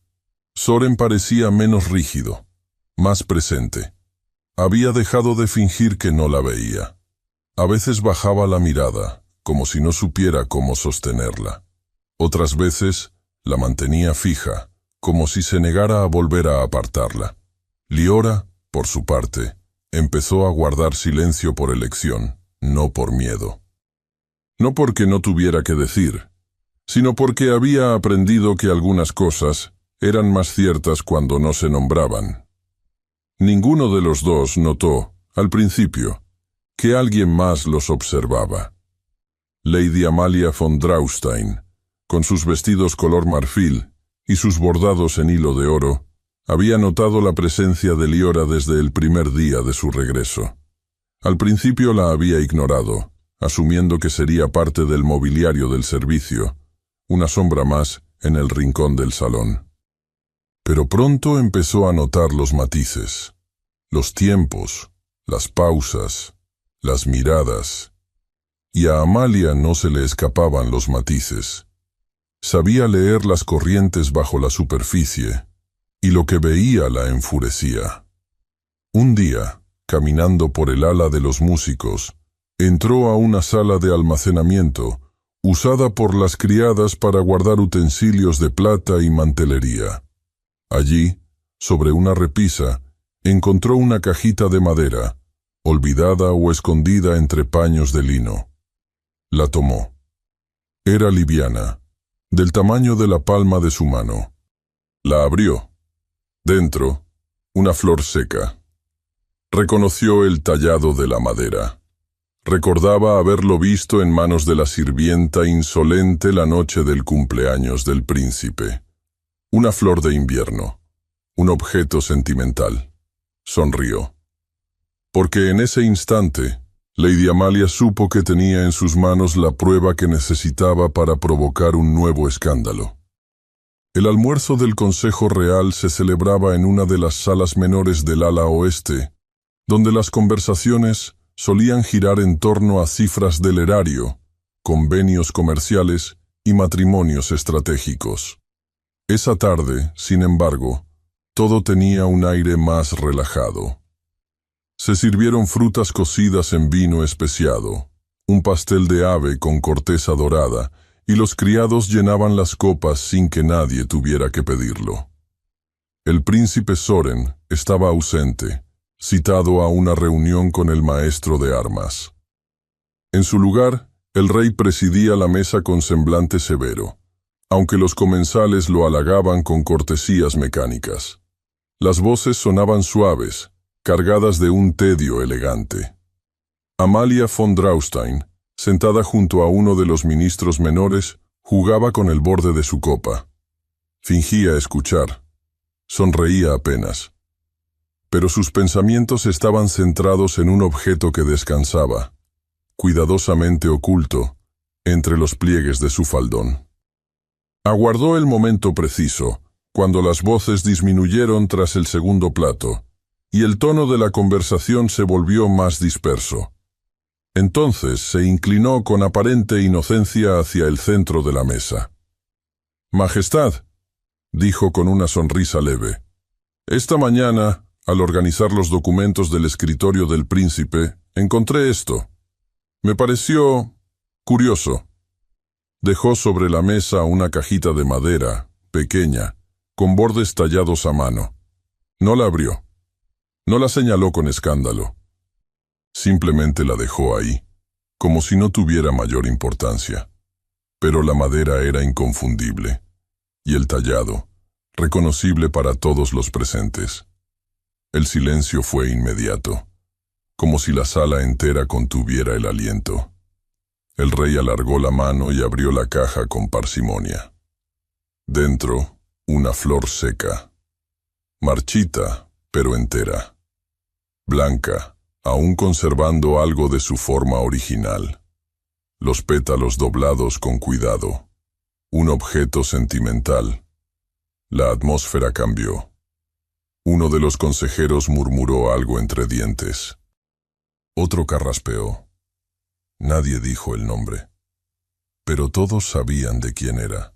Soren parecía menos rígido, más presente. Había dejado de fingir que no la veía. A veces bajaba la mirada, como si no supiera cómo sostenerla. Otras veces la mantenía fija, como si se negara a volver a apartarla. Liora, por su parte, empezó a guardar silencio por elección, no por miedo. No porque no tuviera que decir, sino porque había aprendido que algunas cosas eran más ciertas cuando no se nombraban. Ninguno de los dos notó, al principio, que alguien más los observaba. Lady Amalia von Draustein, con sus vestidos color marfil y sus bordados en hilo de oro, había notado la presencia de Liora desde el primer día de su regreso. Al principio la había ignorado, asumiendo que sería parte del mobiliario del servicio, una sombra más en el rincón del salón. Pero pronto empezó a notar los matices, los tiempos, las pausas, las miradas. Y a Amalia no se le escapaban los matices. Sabía leer las corrientes bajo la superficie, y lo que veía la enfurecía. Un día, caminando por el ala de los músicos, entró a una sala de almacenamiento, usada por las criadas para guardar utensilios de plata y mantelería. Allí, sobre una repisa, encontró una cajita de madera, olvidada o escondida entre paños de lino. La tomó. Era liviana, del tamaño de la palma de su mano. La abrió. Dentro, una flor seca. Reconoció el tallado de la madera. Recordaba haberlo visto en manos de la sirvienta insolente la noche del cumpleaños del príncipe. Una flor de invierno. Un objeto sentimental. Sonrió. Porque en ese instante, Lady Amalia supo que tenía en sus manos la prueba que necesitaba para provocar un nuevo escándalo. El almuerzo del Consejo Real se celebraba en una de las salas menores del ala oeste, donde las conversaciones solían girar en torno a cifras del erario, convenios comerciales y matrimonios estratégicos. Esa tarde, sin embargo, todo tenía un aire más relajado. Se sirvieron frutas cocidas en vino especiado, un pastel de ave con corteza dorada, y los criados llenaban las copas sin que nadie tuviera que pedirlo. El príncipe Soren estaba ausente, citado a una reunión con el maestro de armas. En su lugar, el rey presidía la mesa con semblante severo, aunque los comensales lo halagaban con cortesías mecánicas. Las voces sonaban suaves, cargadas de un tedio elegante. Amalia von Draustein, sentada junto a uno de los ministros menores, jugaba con el borde de su copa. Fingía escuchar. Sonreía apenas. Pero sus pensamientos estaban centrados en un objeto que descansaba, cuidadosamente oculto, entre los pliegues de su faldón. Aguardó el momento preciso, cuando las voces disminuyeron tras el segundo plato, y el tono de la conversación se volvió más disperso. Entonces se inclinó con aparente inocencia hacia el centro de la mesa. «Majestad», dijo con una sonrisa leve, «esta mañana, al organizar los documentos del escritorio del príncipe, encontré esto. Me pareció curioso». Dejó sobre la mesa una cajita de madera, pequeña, con bordes tallados a mano. No la abrió. No la señaló con escándalo. Simplemente la dejó ahí, como si no tuviera mayor importancia. Pero la madera era inconfundible, y el tallado, reconocible para todos los presentes. El silencio fue inmediato, como si la sala entera contuviera el aliento. El rey alargó la mano y abrió la caja con parsimonia. Dentro, una flor seca, marchita, pero entera, blanca, aún conservando algo de su forma original. Los pétalos doblados con cuidado, un objeto sentimental. La atmósfera cambió. Uno de los consejeros murmuró algo entre dientes. Otro carraspeó. Nadie dijo el nombre, pero todos sabían de quién era.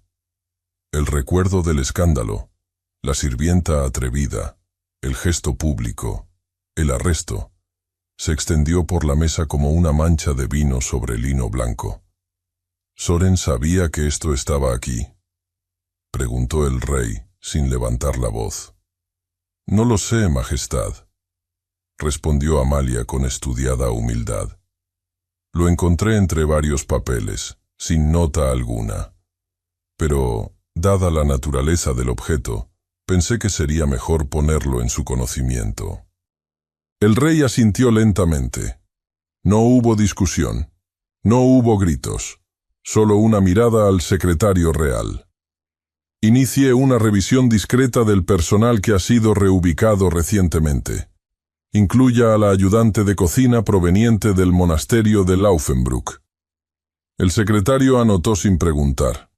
El recuerdo del escándalo, la sirvienta atrevida, el gesto público, el arresto, se extendió por la mesa como una mancha de vino sobre lino blanco. «¿Soren sabía que esto estaba aquí?», preguntó el rey, sin levantar la voz. «No lo sé, Majestad», respondió Amalia con estudiada humildad. «Lo encontré entre varios papeles, sin nota alguna. Pero, dada la naturaleza del objeto, pensé que sería mejor ponerlo en su conocimiento». El rey asintió lentamente. No hubo discusión, no hubo gritos, solo una mirada al secretario real. «Inicie una revisión discreta del personal que ha sido reubicado recientemente. Incluya a la ayudante de cocina proveniente del monasterio de Laufenbruck». El secretario anotó sin preguntar.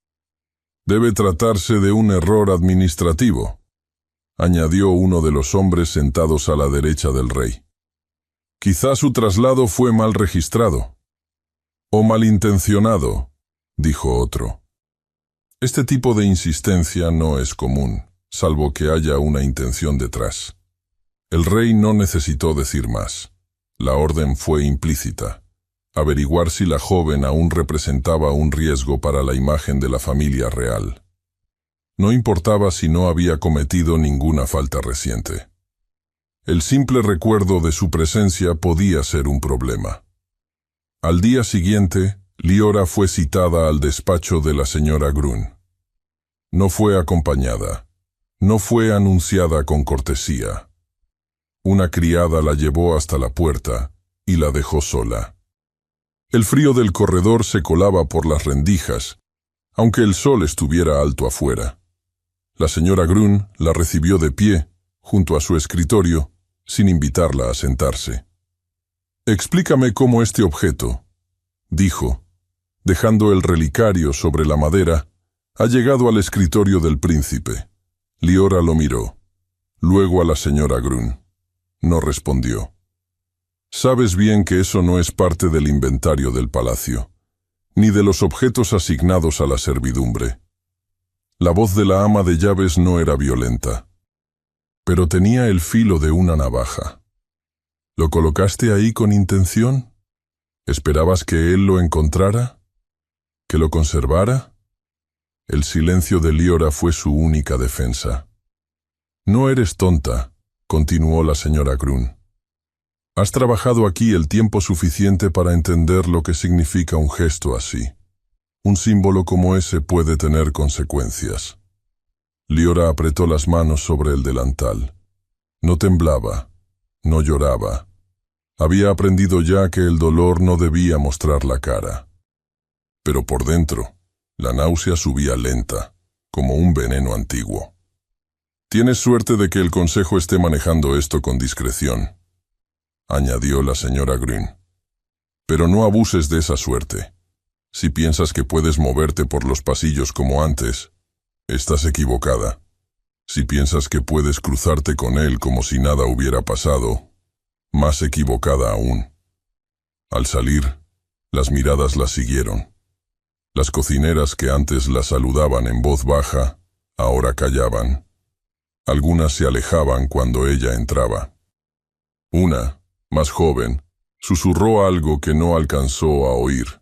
«Debe tratarse de un error administrativo», añadió uno de los hombres sentados a la derecha del rey. «Quizá su traslado fue mal registrado». «O malintencionado», dijo otro. Este tipo de insistencia no es común, salvo que haya una intención detrás. El rey no necesitó decir más. La orden fue implícita: averiguar si la joven aún representaba un riesgo para la imagen de la familia real. No importaba si no había cometido ninguna falta reciente. El simple recuerdo de su presencia podía ser un problema. Al día siguiente, Liora fue citada al despacho de la señora Grun. No fue acompañada. No fue anunciada con cortesía. Una criada la llevó hasta la puerta y la dejó sola. El frío del corredor se colaba por las rendijas, aunque el sol estuviera alto afuera. La señora Grun la recibió de pie, junto a su escritorio, sin invitarla a sentarse. «Explícame cómo este objeto», dijo, dejando el relicario sobre la madera, «ha llegado al escritorio del príncipe». Liora lo miró, luego a la señora Grun. No respondió. «Sabes bien que eso no es parte del inventario del palacio, ni de los objetos asignados a la servidumbre». La voz de la ama de llaves no era violenta, pero tenía el filo de una navaja. «¿Lo colocaste ahí con intención? ¿Esperabas que él lo encontrara? ¿Que lo conservara?» El silencio de Liora fue su única defensa. «No eres tonta», continuó la señora Grun. «Has trabajado aquí el tiempo suficiente para entender lo que significa un gesto así. Un símbolo como ese puede tener consecuencias». Liora apretó las manos sobre el delantal. No temblaba, no lloraba. Había aprendido ya que el dolor no debía mostrar la cara. Pero por dentro, la náusea subía lenta, como un veneno antiguo. «Tienes suerte de que el consejo esté manejando esto con discreción», añadió la señora Grün. «Pero no abuses de esa suerte. Si piensas que puedes moverte por los pasillos como antes, estás equivocada. Si piensas que puedes cruzarte con él como si nada hubiera pasado, más equivocada aún. Al salir, las miradas la siguieron. Las cocineras que antes la saludaban en voz baja, ahora callaban. Algunas se alejaban cuando ella entraba. Una, más joven, susurró algo que no alcanzó a oír,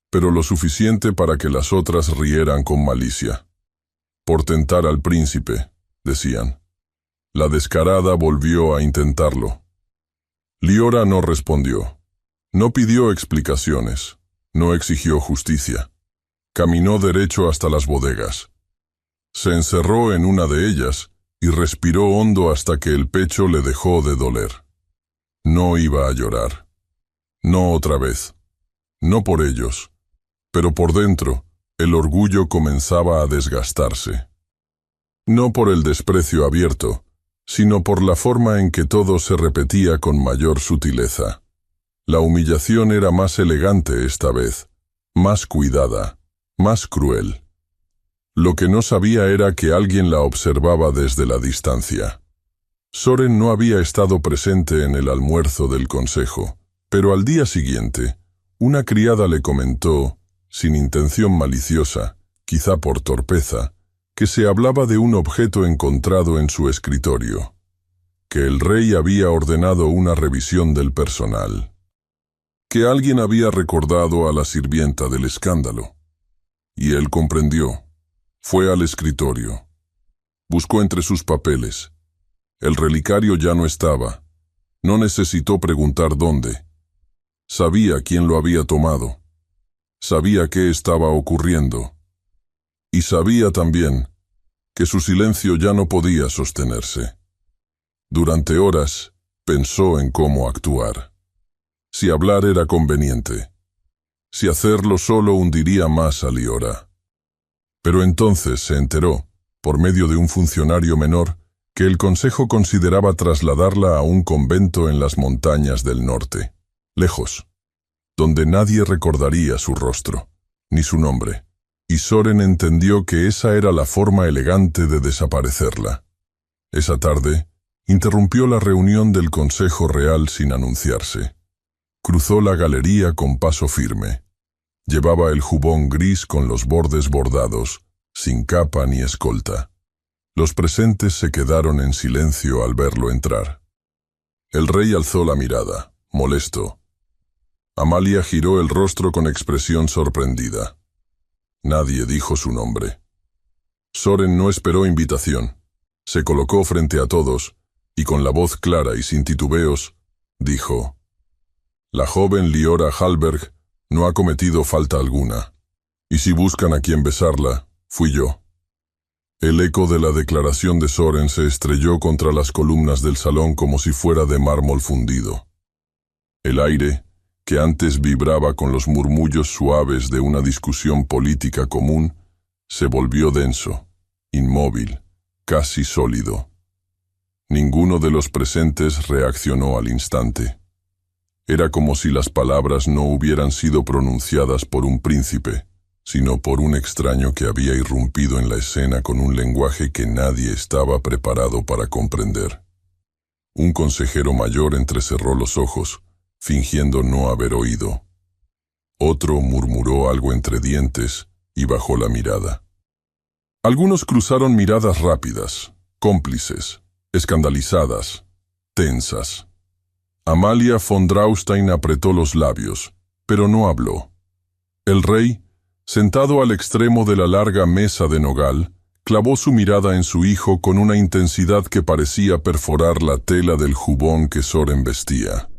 pero lo suficiente para que las otras rieran con malicia. Por tentar al príncipe, decían. La descarada volvió a intentarlo. Liora no respondió. No pidió explicaciones, no exigió justicia. Caminó derecho hasta las bodegas. Se encerró en una de ellas y respiró hondo hasta que el pecho le dejó de doler. No iba a llorar. No otra vez. No por ellos. Pero por dentro, el orgullo comenzaba a desgastarse. No por el desprecio abierto, sino por la forma en que todo se repetía con mayor sutileza. La humillación era más elegante esta vez, más cuidada, más cruel. Lo que no sabía era que alguien la observaba desde la distancia. Soren no había estado presente en el almuerzo del consejo, pero al día siguiente, una criada le comentó, sin intención maliciosa, quizá por torpeza, que se hablaba de un objeto encontrado en su escritorio, que el rey había ordenado una revisión del personal, que alguien había recordado a la sirvienta del escándalo. Y él comprendió. Fue al escritorio. Buscó entre sus papeles. El relicario ya no estaba. No necesitó preguntar dónde. Sabía quién lo había tomado. Sabía qué estaba ocurriendo. Y sabía también que su silencio ya no podía sostenerse. Durante horas pensó en cómo actuar. Si hablar era conveniente. Si hacerlo solo hundiría más a Liora. Pero entonces se enteró, por medio de un funcionario menor, que el consejo consideraba trasladarla a un convento en las montañas del norte, lejos, donde nadie recordaría su rostro, ni su nombre. Y Soren entendió que esa era la forma elegante de desaparecerla. Esa tarde, interrumpió la reunión del Consejo Real sin anunciarse. Cruzó la galería con paso firme. Llevaba el jubón gris con los bordes bordados, sin capa ni escolta. Los presentes se quedaron en silencio al verlo entrar. El rey alzó la mirada, molesto. Amalia giró el rostro con expresión sorprendida. Nadie dijo su nombre. Soren no esperó invitación. Se colocó frente a todos y con la voz clara y sin titubeos, dijo: «La joven Liora Hallberg no ha cometido falta alguna, y si buscan a quien besarla, fui yo». El eco de la declaración de Soren se estrelló contra las columnas del salón como si fuera de mármol fundido. El aire, que antes vibraba con los murmullos suaves de una discusión política común, se volvió denso, inmóvil, casi sólido. Ninguno de los presentes reaccionó al instante. Era como si las palabras no hubieran sido pronunciadas por un príncipe, sino por un extraño que había irrumpido en la escena con un lenguaje que nadie estaba preparado para comprender. Un consejero mayor entrecerró los ojos, fingiendo no haber oído. Otro murmuró algo entre dientes y bajó la mirada. Algunos cruzaron miradas rápidas, cómplices, escandalizadas, tensas. Amalia von Draustein apretó los labios, pero no habló. El rey, sentado al extremo de la larga mesa de nogal, clavó su mirada en su hijo con una intensidad que parecía perforar la tela del jubón que Soren vestía.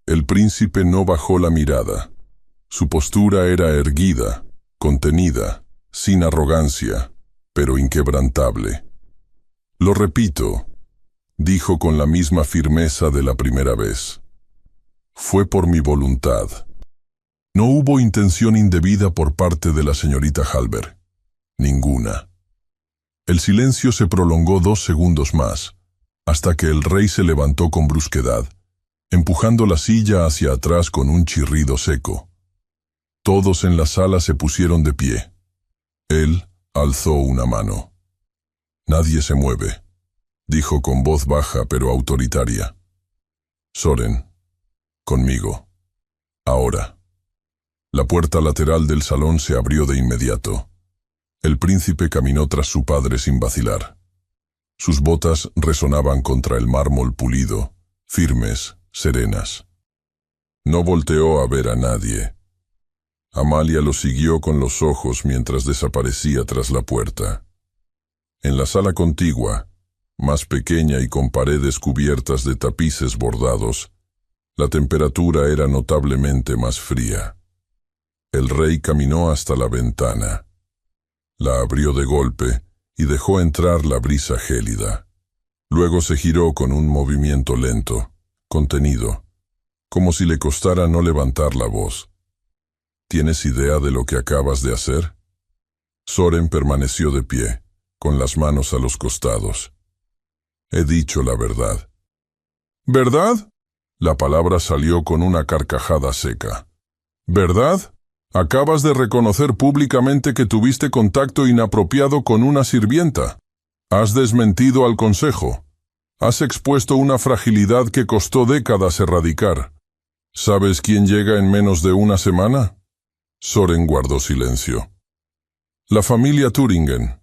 El príncipe no bajó la mirada. Su postura era erguida, contenida, sin arrogancia, pero inquebrantable. «Lo repito», dijo con la misma firmeza de la primera vez. «Fue por mi voluntad. No hubo intención indebida por parte de la señorita Hallberg. Ninguna». El silencio se prolongó 2 segundos más, hasta que el rey se levantó con brusquedad, empujando la silla hacia atrás con un chirrido seco. Todos en la sala se pusieron de pie. Él alzó una mano. Nadie se mueve, dijo con voz baja pero autoritaria. Soren, conmigo. Ahora. La puerta lateral del salón se abrió de inmediato. El príncipe caminó tras su padre sin vacilar. Sus botas resonaban contra el mármol pulido, firmes, serenas. No volteó a ver a nadie. Amalia lo siguió con los ojos mientras desaparecía tras la puerta. En la sala contigua, más pequeña y con paredes cubiertas de tapices bordados, la temperatura era notablemente más fría. El rey caminó hasta la ventana. La abrió de golpe y dejó entrar la brisa gélida. Luego se giró con un movimiento lento, contenido, como si le costara no levantar la voz. ¿Tienes idea de lo que acabas de hacer? Soren permaneció de pie, con las manos a los costados. He dicho la verdad. ¿Verdad? La palabra salió con una carcajada seca. ¿Verdad? Acabas de reconocer públicamente que tuviste contacto inapropiado con una sirvienta. Has desmentido al consejo. Has expuesto una fragilidad que costó décadas erradicar. ¿Sabes quién llega en menos de una semana? Soren guardó silencio. La familia Thuringen.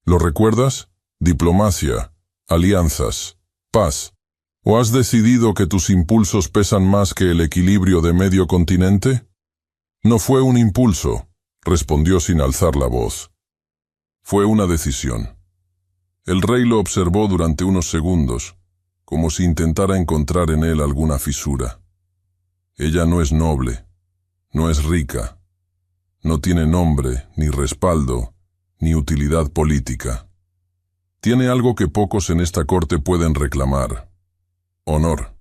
¿Lo recuerdas? Diplomacia, alianzas, paz. ¿O has decidido que tus impulsos pesan más que el equilibrio de medio continente? No fue un impulso, respondió sin alzar la voz. Fue una decisión. El rey lo observó durante unos segundos, como si intentara encontrar en él alguna fisura. Ella no es noble, no es rica, no tiene nombre, ni respaldo, ni utilidad política. Tiene algo que pocos en esta corte pueden reclamar. Honor,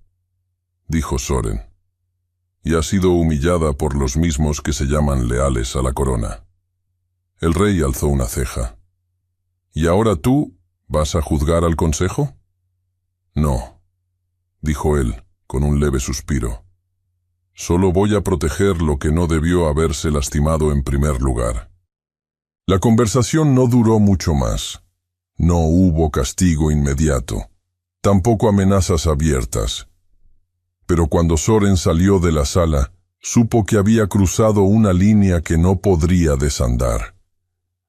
dijo Soren. Y ha sido humillada por los mismos que se llaman leales a la corona. El rey alzó una ceja. ¿Y ahora tú vas a juzgar al consejo? No, dijo él, con un leve suspiro. Solo voy a proteger lo que no debió haberse lastimado en primer lugar. La conversación no duró mucho más. No hubo castigo inmediato, tampoco amenazas abiertas. Pero cuando Soren salió de la sala, supo que había cruzado una línea que no podría desandar.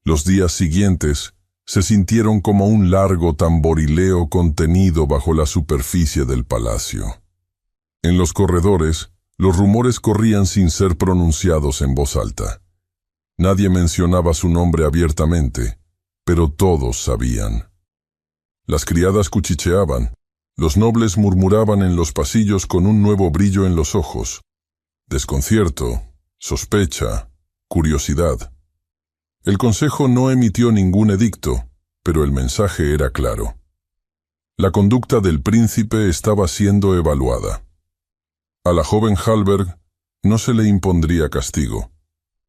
Los días siguientes se sintieron como un largo tamborileo contenido bajo la superficie del palacio. En los corredores, los rumores corrían sin ser pronunciados en voz alta. Nadie mencionaba su nombre abiertamente, pero todos sabían. Las criadas cuchicheaban. Los nobles murmuraban en los pasillos con un nuevo brillo en los ojos. Desconcierto, sospecha, curiosidad. El consejo no emitió ningún edicto, pero el mensaje era claro. La conducta del príncipe estaba siendo evaluada. A la joven Hallberg no se le impondría castigo,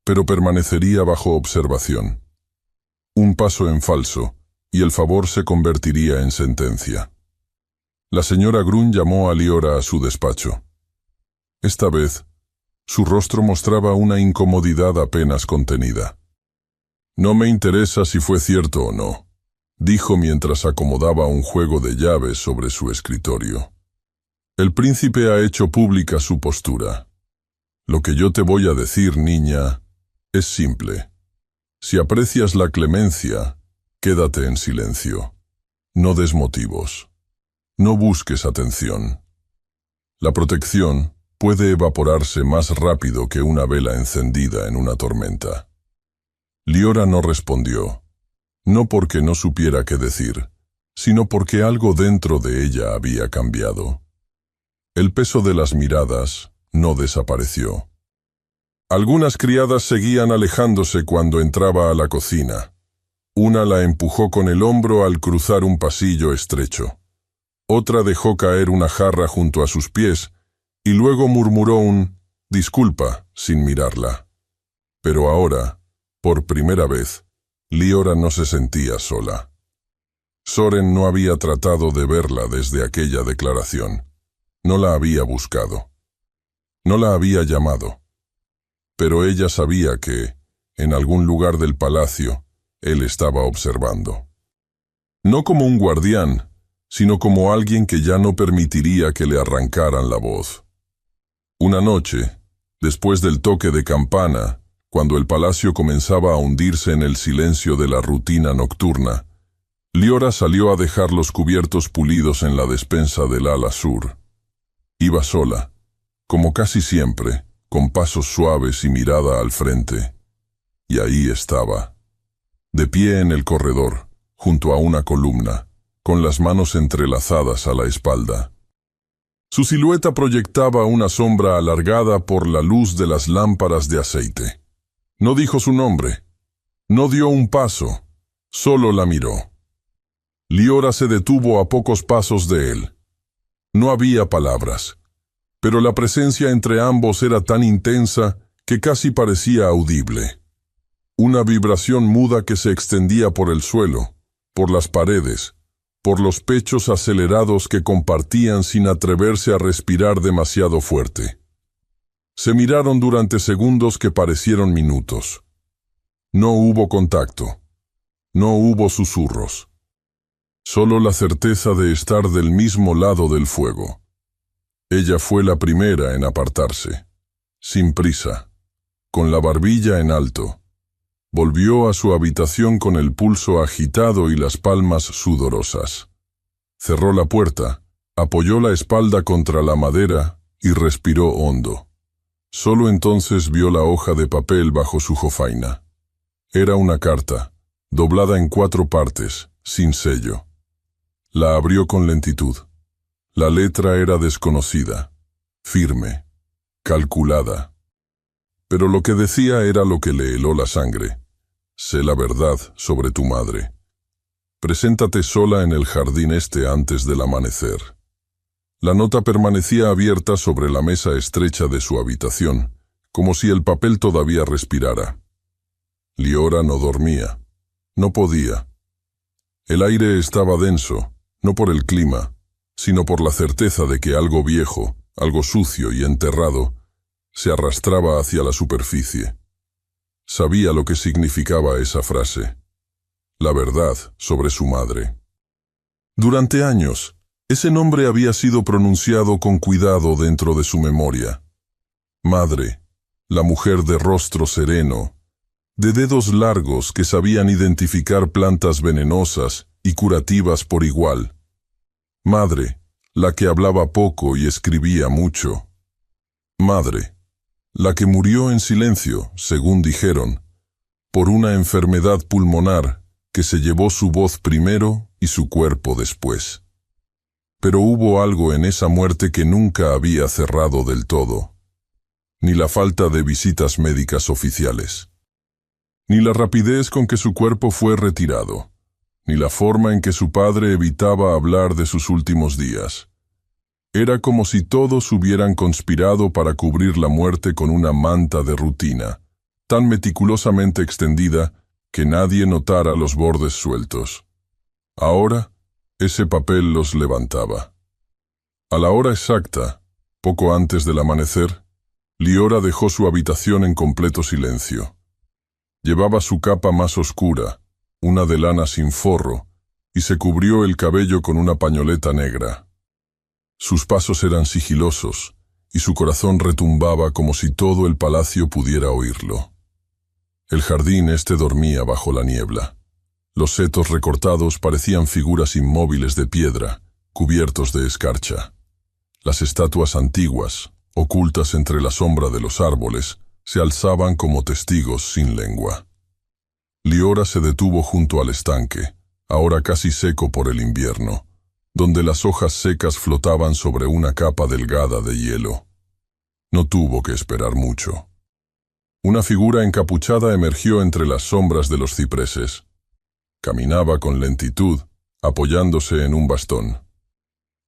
pero permanecería bajo observación. Un paso en falso, y el favor se convertiría en sentencia. La señora Grun llamó a Liora a su despacho. Esta vez, su rostro mostraba una incomodidad apenas contenida. No me interesa si fue cierto o no, dijo mientras acomodaba un juego de llaves sobre su escritorio. El príncipe ha hecho pública su postura. Lo que yo te voy a decir, niña, es simple. Si aprecias la clemencia, quédate en silencio. No des motivos. No busques atención. La protección puede evaporarse más rápido que una vela encendida en una tormenta. Liora no respondió, no porque no supiera qué decir, sino porque algo dentro de ella había cambiado. El peso de las miradas no desapareció. Algunas criadas seguían alejándose cuando entraba a la cocina. Una la empujó con el hombro al cruzar un pasillo estrecho. Otra dejó caer una jarra junto a sus pies y luego murmuró un «disculpa» sin mirarla. Pero ahora, por primera vez, Liora no se sentía sola. Soren no había tratado de verla desde aquella declaración. No la había buscado. No la había llamado. Pero ella sabía que, en algún lugar del palacio, él estaba observando. no como un guardián, sino como alguien que ya no permitiría que le arrancaran la voz. Una noche, después del toque de campana, cuando el palacio comenzaba a hundirse en el silencio de la rutina nocturna, Liora salió a dejar los cubiertos pulidos en la despensa del ala sur. Iba sola, como casi siempre, con pasos suaves y mirada al frente. Y ahí estaba, de pie en el corredor, junto a una columna, con las manos entrelazadas a la espalda. Su silueta proyectaba una sombra alargada por la luz de las lámparas de aceite. No dijo su nombre, no dio un paso, solo la miró. Liora se detuvo a pocos pasos de él. No había palabras, pero la presencia entre ambos era tan intensa que casi parecía audible. Una vibración muda que se extendía por el suelo, por las paredes, por los pechos acelerados que compartían sin atreverse a respirar demasiado fuerte. Se miraron durante segundos que parecieron minutos. No hubo contacto. No hubo susurros. Solo la certeza de estar del mismo lado del fuego. Ella fue la primera en apartarse, sin prisa, con la barbilla en alto. Volvió a su habitación con el pulso agitado y las palmas sudorosas. Cerró la puerta, apoyó la espalda contra la madera y respiró hondo. Solo entonces vio la hoja de papel bajo su jofaina. Era una carta, doblada en 4 partes, sin sello. La abrió con lentitud. La letra era desconocida, firme, calculada. Pero lo que decía era lo que le heló la sangre. Sé la verdad sobre tu madre. Preséntate sola en el jardín este antes del amanecer. La nota permanecía abierta sobre la mesa estrecha de su habitación, como si el papel todavía respirara. Liora no dormía. No podía. El aire estaba denso, no por el clima, sino por la certeza de que algo viejo, algo sucio y enterrado, se arrastraba hacia la superficie. Sabía lo que significaba esa frase. La verdad sobre su madre. Durante años, ese nombre había sido pronunciado con cuidado dentro de su memoria. Madre, la mujer de rostro sereno, de dedos largos que sabían identificar plantas venenosas y curativas por igual. Madre, la que hablaba poco y escribía mucho. Madre, la que murió en silencio, según dijeron, por una enfermedad pulmonar que se llevó su voz primero y su cuerpo después. Pero hubo algo en esa muerte que nunca había cerrado del todo. Ni la falta de visitas médicas oficiales. Ni la rapidez con que su cuerpo fue retirado. Ni la forma en que su padre evitaba hablar de sus últimos días. Era como si todos hubieran conspirado para cubrir la muerte con una manta de rutina, tan meticulosamente extendida que nadie notara los bordes sueltos. Ahora, ese papel los levantaba. A la hora exacta, poco antes del amanecer, Liora dejó su habitación en completo silencio. Llevaba su capa más oscura, una de lana sin forro, y se cubrió el cabello con una pañoleta negra. Sus pasos eran sigilosos, y su corazón retumbaba como si todo el palacio pudiera oírlo. El jardín este dormía bajo la niebla. Los setos recortados parecían figuras inmóviles de piedra, cubiertos de escarcha. Las estatuas antiguas, ocultas entre la sombra de los árboles, se alzaban como testigos sin lengua. Liora se detuvo junto al estanque, ahora casi seco por el invierno, donde las hojas secas flotaban sobre una capa delgada de hielo. No tuvo que esperar mucho. Una figura encapuchada emergió entre las sombras de los cipreses. Caminaba con lentitud, apoyándose en un bastón.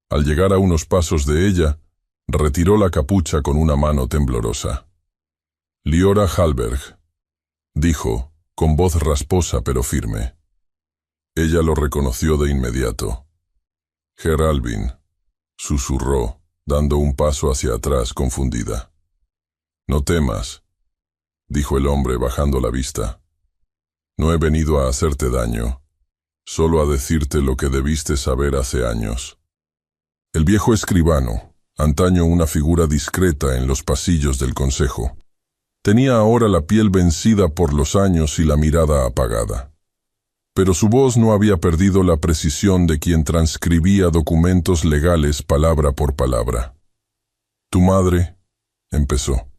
Al llegar a unos pasos de ella, retiró la capucha con una mano temblorosa. Liora Hallberg, dijo, con voz rasposa pero firme. Ella lo reconoció de inmediato. Herr Albin, susurró, dando un paso hacia atrás confundida. No temas, dijo el hombre bajando la vista. No he venido a hacerte daño. solo a decirte lo que debiste saber hace años. El viejo escribano, antaño una figura discreta en los pasillos del consejo, tenía ahora la piel vencida por los años y la mirada apagada. Pero su voz no había perdido la precisión de quien transcribía documentos legales palabra por palabra. Tu madre, empezó,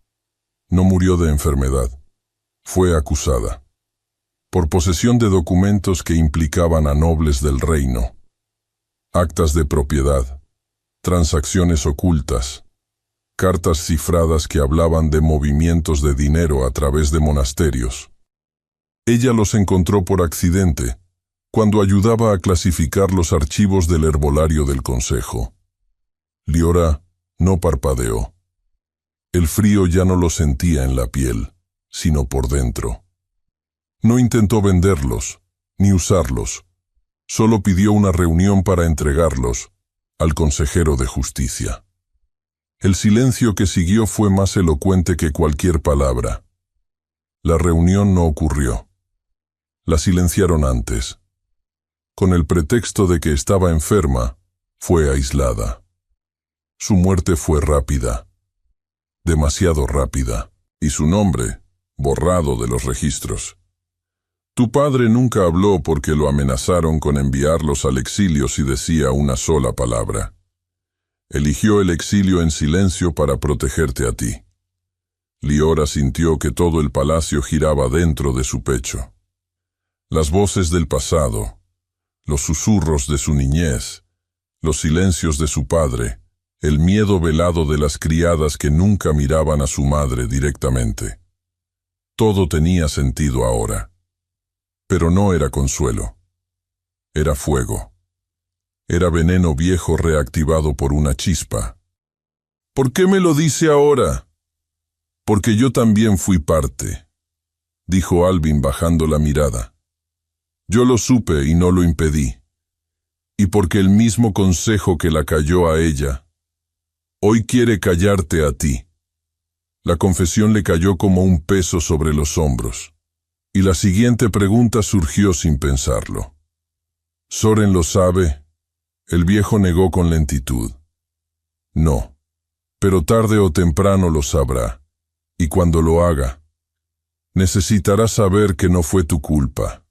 no murió de enfermedad. Fue acusada por posesión de documentos que implicaban a nobles del reino, actas de propiedad, transacciones ocultas, cartas cifradas que hablaban de movimientos de dinero a través de monasterios. Ella los encontró por accidente, cuando ayudaba a clasificar los archivos del herbolario del consejo. Liora no parpadeó. El frío ya no lo sentía en la piel, sino por dentro. No intentó venderlos, ni usarlos. Solo pidió una reunión para entregarlos al consejero de justicia. El silencio que siguió fue más elocuente que cualquier palabra. La reunión no ocurrió. La silenciaron antes. Con el pretexto de que estaba enferma, fue aislada. Su muerte fue rápida, demasiado rápida, y su nombre, borrado de los registros. Tu padre nunca habló porque lo amenazaron con enviarlos al exilio si decía una sola palabra. Eligió el exilio en silencio para protegerte a ti. Liora sintió que todo el palacio giraba dentro de su pecho. Las voces del pasado, los susurros de su niñez, los silencios de su padre, el miedo velado de las criadas que nunca miraban a su madre directamente. Todo tenía sentido ahora. Pero no era consuelo. Era fuego. Era veneno viejo reactivado por una chispa. ¿Por qué me lo dice ahora? Porque yo también fui parte, dijo Alvin bajando la mirada. Yo lo supe y no lo impedí. Y porque el mismo consejo que la calló a ella, hoy quiere callarte a ti. La confesión le cayó como un peso sobre los hombros. Y la siguiente pregunta surgió sin pensarlo. ¿Soren lo sabe? El viejo negó con lentitud. No, pero tarde o temprano lo sabrá, y cuando lo haga, necesitará saber que no fue tu culpa,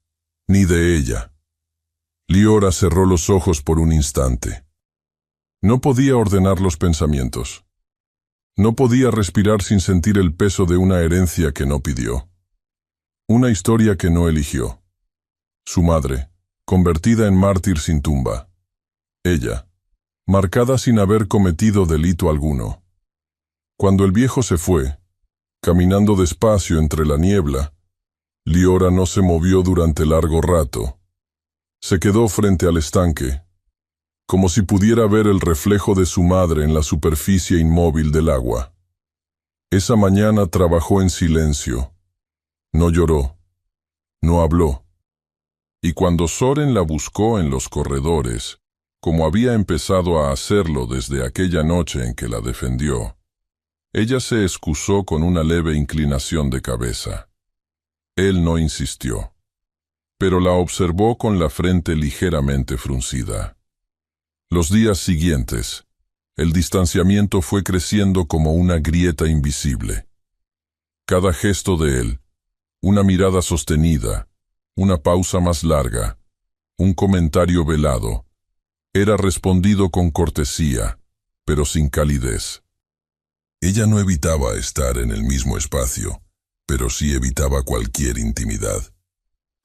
ni de ella. Liora cerró los ojos por un instante. No podía ordenar los pensamientos. No podía respirar sin sentir el peso de una herencia que no pidió. Una historia que no eligió. Su madre, convertida en mártir sin tumba. Ella, marcada sin haber cometido delito alguno. Cuando el viejo se fue, caminando despacio entre la niebla, Liora no se movió durante largo rato. Se quedó frente al estanque, como si pudiera ver el reflejo de su madre en la superficie inmóvil del agua. Esa mañana trabajó en silencio. No lloró, no habló. Y cuando Soren la buscó en los corredores, como había empezado a hacerlo desde aquella noche en que la defendió, ella se excusó con una leve inclinación de cabeza. Él no insistió, pero la observó con la frente ligeramente fruncida. Los días siguientes, el distanciamiento fue creciendo como una grieta invisible. Cada gesto de él, una mirada sostenida, una pausa más larga, un comentario velado, era respondido con cortesía, pero sin calidez. Ella no evitaba estar en el mismo espacio, pero sí evitaba cualquier intimidad.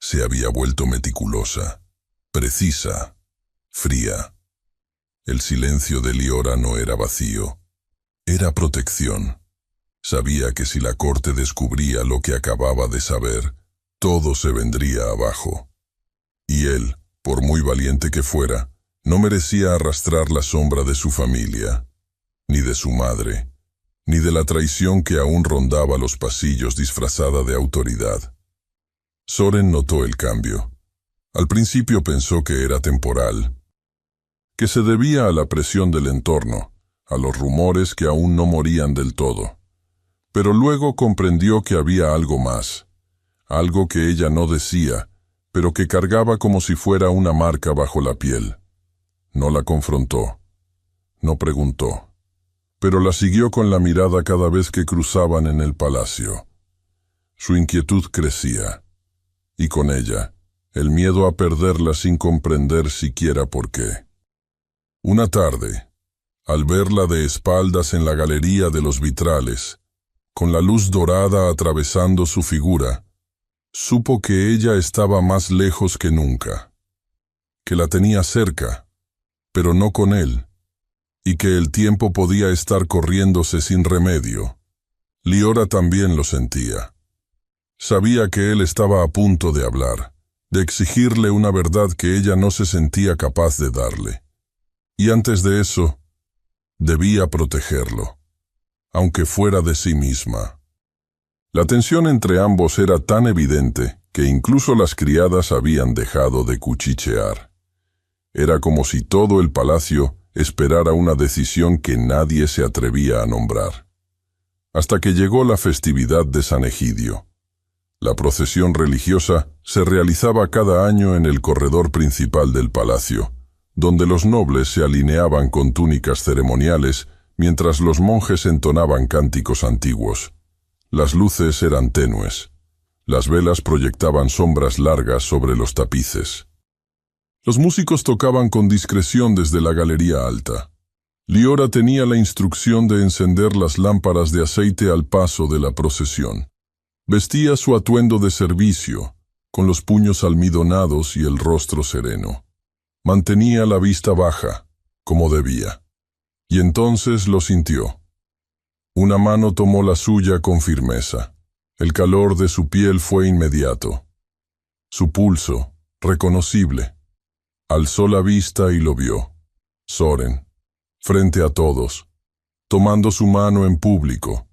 Se había vuelto meticulosa, precisa, fría. El silencio de Liora no era vacío, era protección. Sabía que si la corte descubría lo que acababa de saber, todo se vendría abajo. Y él, por muy valiente que fuera, no merecía arrastrar la sombra de su familia, ni de su madre, ni de la traición que aún rondaba los pasillos disfrazada de autoridad. Soren notó el cambio. Al principio pensó que era temporal, que se debía a la presión del entorno, a los rumores que aún no morían del todo. Pero luego comprendió que había algo más, algo que ella no decía, pero que cargaba como si fuera una marca bajo la piel. No la confrontó, no preguntó, pero la siguió con la mirada cada vez que cruzaban en el palacio. Su inquietud crecía, y con ella, el miedo a perderla sin comprender siquiera por qué. Una tarde, al verla de espaldas en la galería de los vitrales, con la luz dorada atravesando su figura, supo que ella estaba más lejos que nunca, que la tenía cerca, pero no con él, y que el tiempo podía estar corriéndose sin remedio. Liora también lo sentía. Sabía que él estaba a punto de hablar, de exigirle una verdad que ella no se sentía capaz de darle. Y antes de eso, debía protegerlo, aunque fuera de sí misma. La tensión entre ambos era tan evidente que incluso las criadas habían dejado de cuchichear. Era como si todo el palacio esperara una decisión que nadie se atrevía a nombrar. Hasta que llegó la festividad de San Egidio. La procesión religiosa se realizaba cada año en el corredor principal del palacio, donde los nobles se alineaban con túnicas ceremoniales mientras los monjes entonaban cánticos antiguos. Las luces eran tenues. Las velas proyectaban sombras largas sobre los tapices. Los músicos tocaban con discreción desde la galería alta. Liora tenía la instrucción de encender las lámparas de aceite al paso de la procesión. Vestía su atuendo de servicio, con los puños almidonados y el rostro sereno. Mantenía la vista baja, como debía. Y entonces lo sintió. Una mano tomó la suya con firmeza. El calor de su piel fue inmediato. Su pulso, reconocible. Alzó la vista y lo vio. Soren, frente a todos, tomando su mano en público,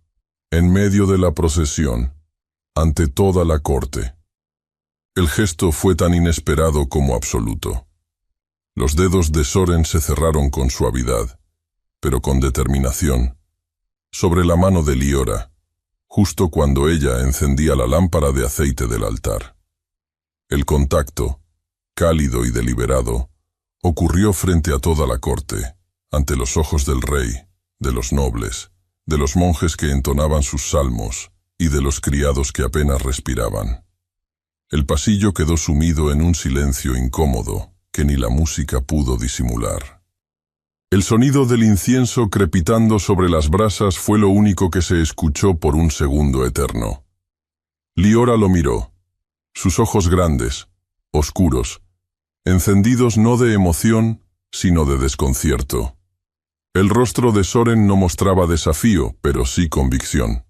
en medio de la procesión, ante toda la corte. El gesto fue tan inesperado como absoluto. Los dedos de Soren se cerraron con suavidad, pero con determinación, sobre la mano de Liora, justo cuando ella encendía la lámpara de aceite del altar. El contacto, cálido y deliberado, ocurrió frente a toda la corte, ante los ojos del rey, de los nobles, de los monjes que entonaban sus salmos y de los criados que apenas respiraban. El pasillo quedó sumido en un silencio incómodo que ni la música pudo disimular. El sonido del incienso crepitando sobre las brasas fue lo único que se escuchó por un segundo eterno. Liora lo miró. Sus ojos grandes, oscuros, encendidos no de emoción, sino de desconcierto. El rostro de Soren no mostraba desafío, pero sí convicción.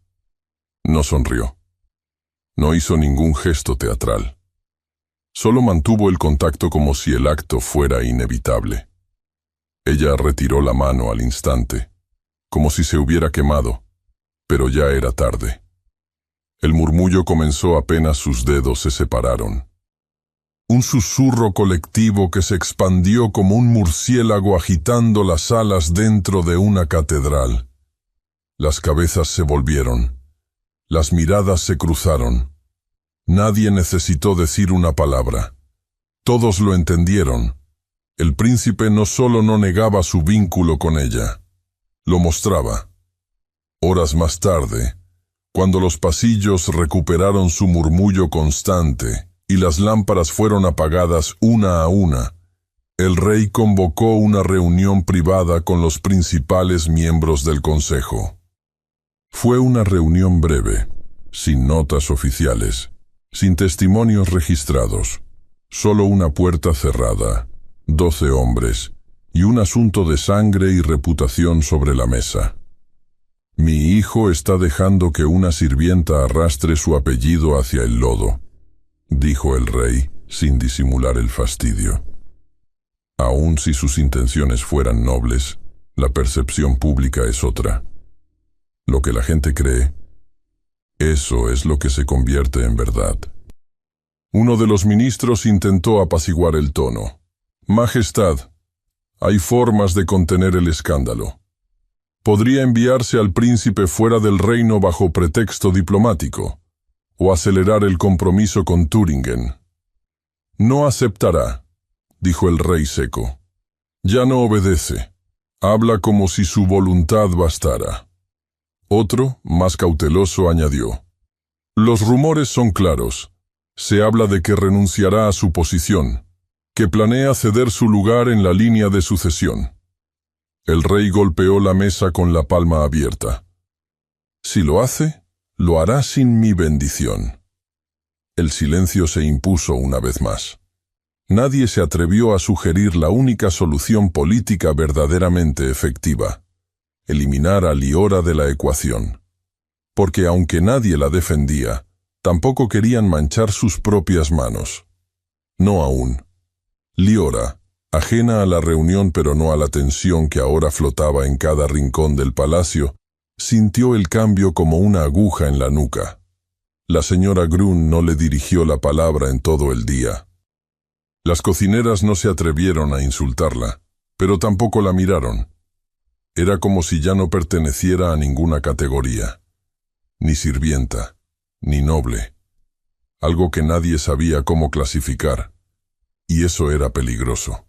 No sonrió. No hizo ningún gesto teatral. Solo mantuvo el contacto como si el acto fuera inevitable. Ella retiró la mano al instante, como si se hubiera quemado, pero ya era tarde. El murmullo comenzó apenas sus dedos se separaron. Un susurro colectivo que se expandió como un murciélago agitando las alas dentro de una catedral. Las cabezas se volvieron. Las miradas se cruzaron. Nadie necesitó decir una palabra. Todos lo entendieron. El príncipe no solo no negaba su vínculo con ella, lo mostraba. Horas más tarde, cuando los pasillos recuperaron su murmullo constante y las lámparas fueron apagadas una a una, el rey convocó una reunión privada con los principales miembros del consejo. Fue una reunión breve, sin notas oficiales, sin testimonios registrados, solo una puerta cerrada, 12 hombres, y un asunto de sangre y reputación sobre la mesa. Mi hijo está dejando que una sirvienta arrastre su apellido hacia el lodo, dijo el rey, sin disimular el fastidio. Aun si sus intenciones fueran nobles, la percepción pública es otra. Lo que la gente cree, eso es lo que se convierte en verdad. Uno de los ministros intentó apaciguar el tono. Majestad, hay formas de contener el escándalo. Podría enviarse al príncipe fuera del reino bajo pretexto diplomático, o acelerar el compromiso con Thüringen. No aceptará, dijo el rey seco. Ya no obedece. Habla como si su voluntad bastara. Otro, más cauteloso, añadió. Los rumores son claros. Se habla de que renunciará a su posición, que planea ceder su lugar en la línea de sucesión. El rey golpeó la mesa con la palma abierta. Si lo hace, lo hará sin mi bendición. El silencio se impuso una vez más. Nadie se atrevió a sugerir la única solución política verdaderamente efectiva: eliminar a Liora de la ecuación. Porque aunque nadie la defendía, tampoco querían manchar sus propias manos. No aún. Liora, ajena a la reunión pero no a la tensión que ahora flotaba en cada rincón del palacio, sintió el cambio como una aguja en la nuca. La señora Grun no le dirigió la palabra en todo el día. Las cocineras no se atrevieron a insultarla, pero tampoco la miraron. Era como si ya no perteneciera a ninguna categoría. Ni sirvienta, ni noble. Algo que nadie sabía cómo clasificar. Y eso era peligroso.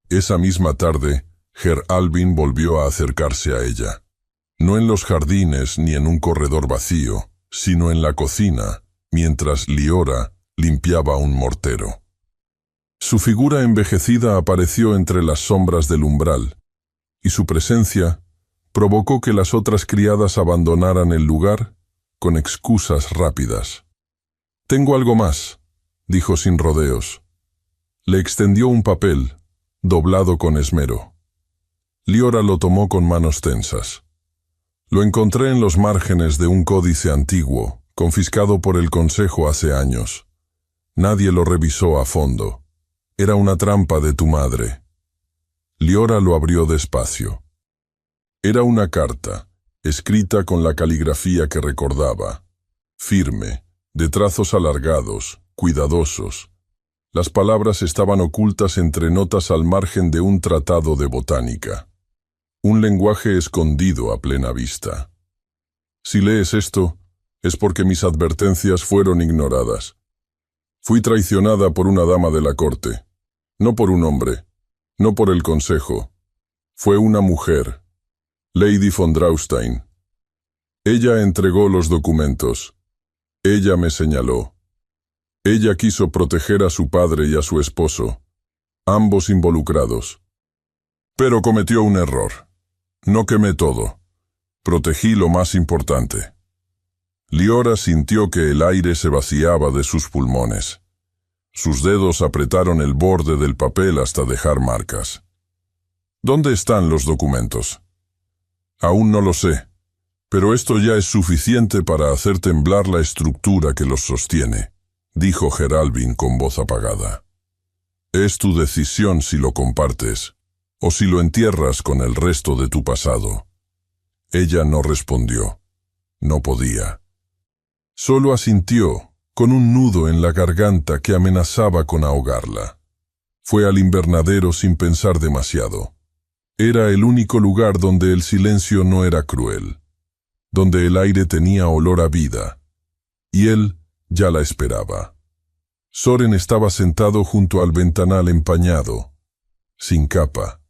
Esa misma tarde, Herr Albin volvió a acercarse a ella. No en los jardines ni en un corredor vacío, sino en la cocina, mientras Liora limpiaba un mortero. Su figura envejecida apareció entre las sombras del umbral, y su presencia provocó que las otras criadas abandonaran el lugar con excusas rápidas. «Tengo algo más», dijo sin rodeos. Le extendió un papel, doblado con esmero. Liora lo tomó con manos tensas. Lo encontré en los márgenes de un códice antiguo, confiscado por el Consejo hace años. Nadie lo revisó a fondo. Era una trampa de tu madre. Liora lo abrió despacio. Era una carta, escrita con la caligrafía que recordaba. Firme, de trazos alargados, cuidadosos. Las palabras estaban ocultas entre notas al margen de un tratado de botánica. Un lenguaje escondido a plena vista. Si lees esto, es porque mis advertencias fueron ignoradas. Fui traicionada por una dama de la corte, no por un hombre, no por el consejo. Fue una mujer, Lady von Draustein. Ella entregó los documentos. Ella me señaló. Ella quiso proteger a su padre y a su esposo, ambos involucrados. Pero cometió un error. No quemé todo. Protegí lo más importante. Liora sintió que el aire se vaciaba de sus pulmones. Sus dedos apretaron el borde del papel hasta dejar marcas. ¿Dónde están los documentos? Aún no lo sé, pero esto ya es suficiente para hacer temblar la estructura que los sostiene, dijo Herr Albin con voz apagada. Es tu decisión si lo compartes, o si lo entierras con el resto de tu pasado. Ella no respondió. No podía. Solo asintió, con un nudo en la garganta que amenazaba con ahogarla. Fue al invernadero sin pensar demasiado. Era el único lugar donde el silencio no era cruel, donde el aire tenía olor a vida, y él ya la esperaba. Soren estaba sentado junto al ventanal empañado, sin capa,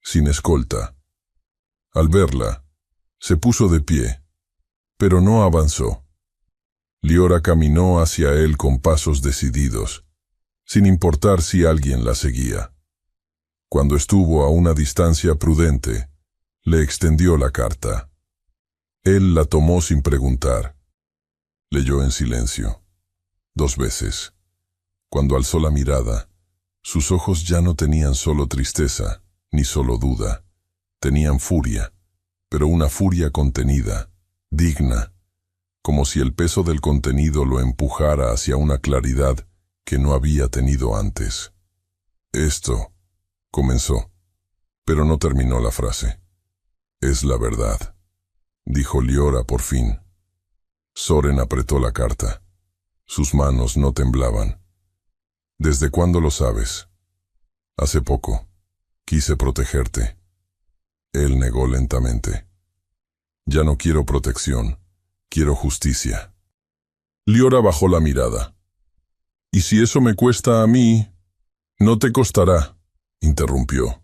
sin escolta. Al verla, se puso de pie, pero no avanzó. Liora caminó hacia él con pasos decididos, sin importar si alguien la seguía. Cuando estuvo a una distancia prudente, le extendió la carta. Él la tomó sin preguntar. Leyó en silencio. 2 veces. Cuando alzó la mirada, sus ojos ya no tenían solo tristeza, ni solo duda. Tenían furia, pero una furia contenida, digna, como si el peso del contenido lo empujara hacia una claridad que no había tenido antes. Esto, comenzó, pero no terminó la frase. Es la verdad, dijo Liora por fin. Soren apretó la carta. Sus manos no temblaban. ¿Desde cuándo lo sabes? Hace poco. Quise protegerte. Él negó lentamente. Ya no quiero protección. Quiero justicia. Liora bajó la mirada. Y si eso me cuesta a mí... No te costará, interrumpió.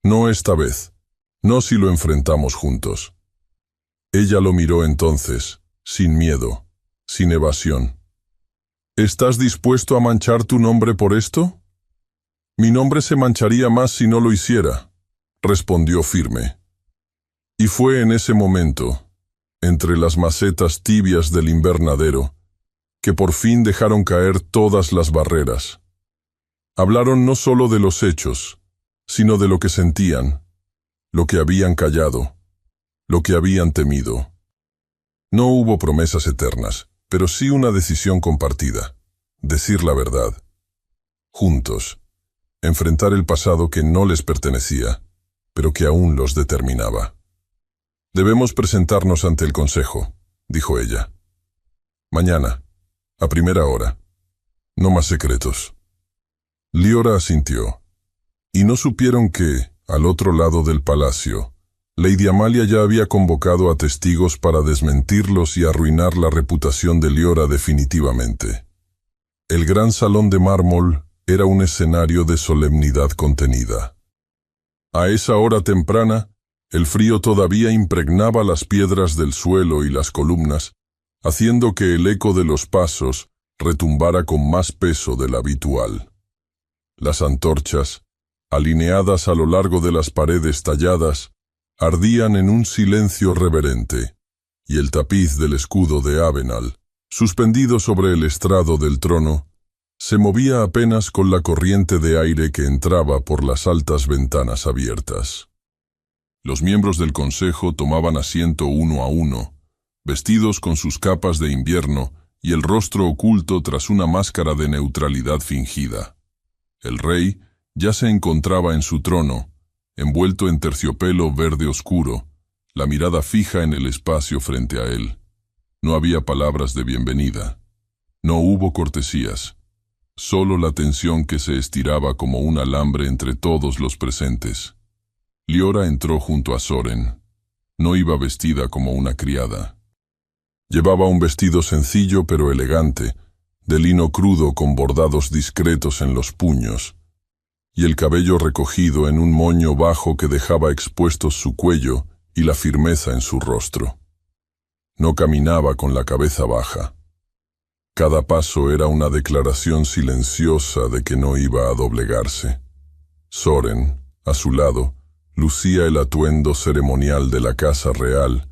No esta vez. No si lo enfrentamos juntos. Ella lo miró entonces, sin miedo, sin evasión. ¿Estás dispuesto a manchar tu nombre por esto? Mi nombre se mancharía más si no lo hiciera, respondió firme. Y fue en ese momento, entre las macetas tibias del invernadero, que por fin dejaron caer todas las barreras. Hablaron no solo de los hechos, sino de lo que sentían, lo que habían callado, lo que habían temido. No hubo promesas eternas, pero sí una decisión compartida, decir la verdad. Juntos, enfrentar el pasado que no les pertenecía, pero que aún los determinaba. Debemos presentarnos ante el consejo, dijo ella. Mañana, a primera hora. No más secretos. Liora asintió, y no supieron que, al otro lado del palacio, Lady Amalia ya había convocado a testigos para desmentirlos y arruinar la reputación de Liora definitivamente. El gran salón de mármol era un escenario de solemnidad contenida. A esa hora temprana, el frío todavía impregnaba las piedras del suelo y las columnas, haciendo que el eco de los pasos retumbara con más peso del habitual. Las antorchas, alineadas a lo largo de las paredes talladas, ardían en un silencio reverente, y el tapiz del escudo de Avenal, suspendido sobre el estrado del trono, se movía apenas con la corriente de aire que entraba por las altas ventanas abiertas. Los miembros del consejo tomaban asiento uno a uno, vestidos con sus capas de invierno y el rostro oculto tras una máscara de neutralidad fingida. El rey ya se encontraba en su trono, envuelto en terciopelo verde oscuro, la mirada fija en el espacio frente a él. No había palabras de bienvenida. No hubo cortesías. Solo la tensión que se estiraba como un alambre entre todos los presentes. Liora entró junto a Soren. No iba vestida como una criada. Llevaba un vestido sencillo pero elegante, de lino crudo con bordados discretos en los puños, y el cabello recogido en un moño bajo que dejaba expuestos su cuello y la firmeza en su rostro. No caminaba con la cabeza baja. Cada paso era una declaración silenciosa de que no iba a doblegarse. Soren, a su lado, lucía el atuendo ceremonial de la casa real,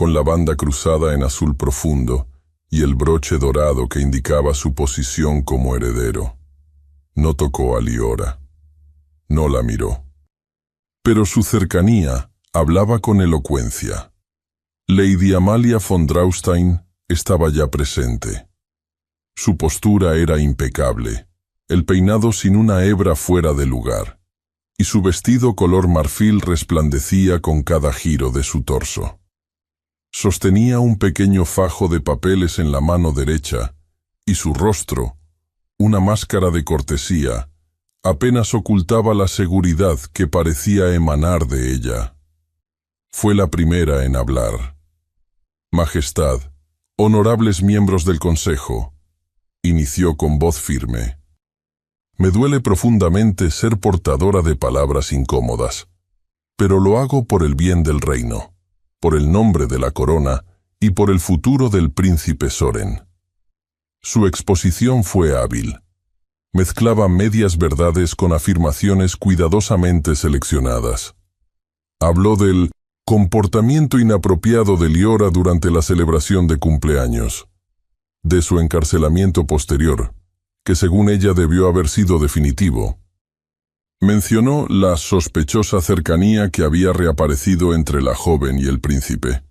con la banda cruzada en azul profundo y el broche dorado que indicaba su posición como heredero. No tocó a Liora. No la miró. Pero su cercanía hablaba con elocuencia. Lady Amalia von Draustein estaba ya presente. Su postura era impecable, el peinado sin una hebra fuera de lugar, y su vestido color marfil resplandecía con cada giro de su torso. Sostenía un pequeño fajo de papeles en la mano derecha, y su rostro, una máscara de cortesía, apenas ocultaba la seguridad que parecía emanar de ella. Fue la primera en hablar. Majestad, honorables miembros del Consejo, inició con voz firme. Me duele profundamente ser portadora de palabras incómodas, pero lo hago por el bien del reino, por el nombre de la corona y por el futuro del príncipe Soren. Su exposición fue hábil. Mezclaba medias verdades con afirmaciones cuidadosamente seleccionadas. Habló del comportamiento inapropiado de Liora durante la celebración de cumpleaños, de su encarcelamiento posterior, que según ella debió haber sido definitivo. Mencionó la sospechosa cercanía que había reaparecido entre la joven y el príncipe.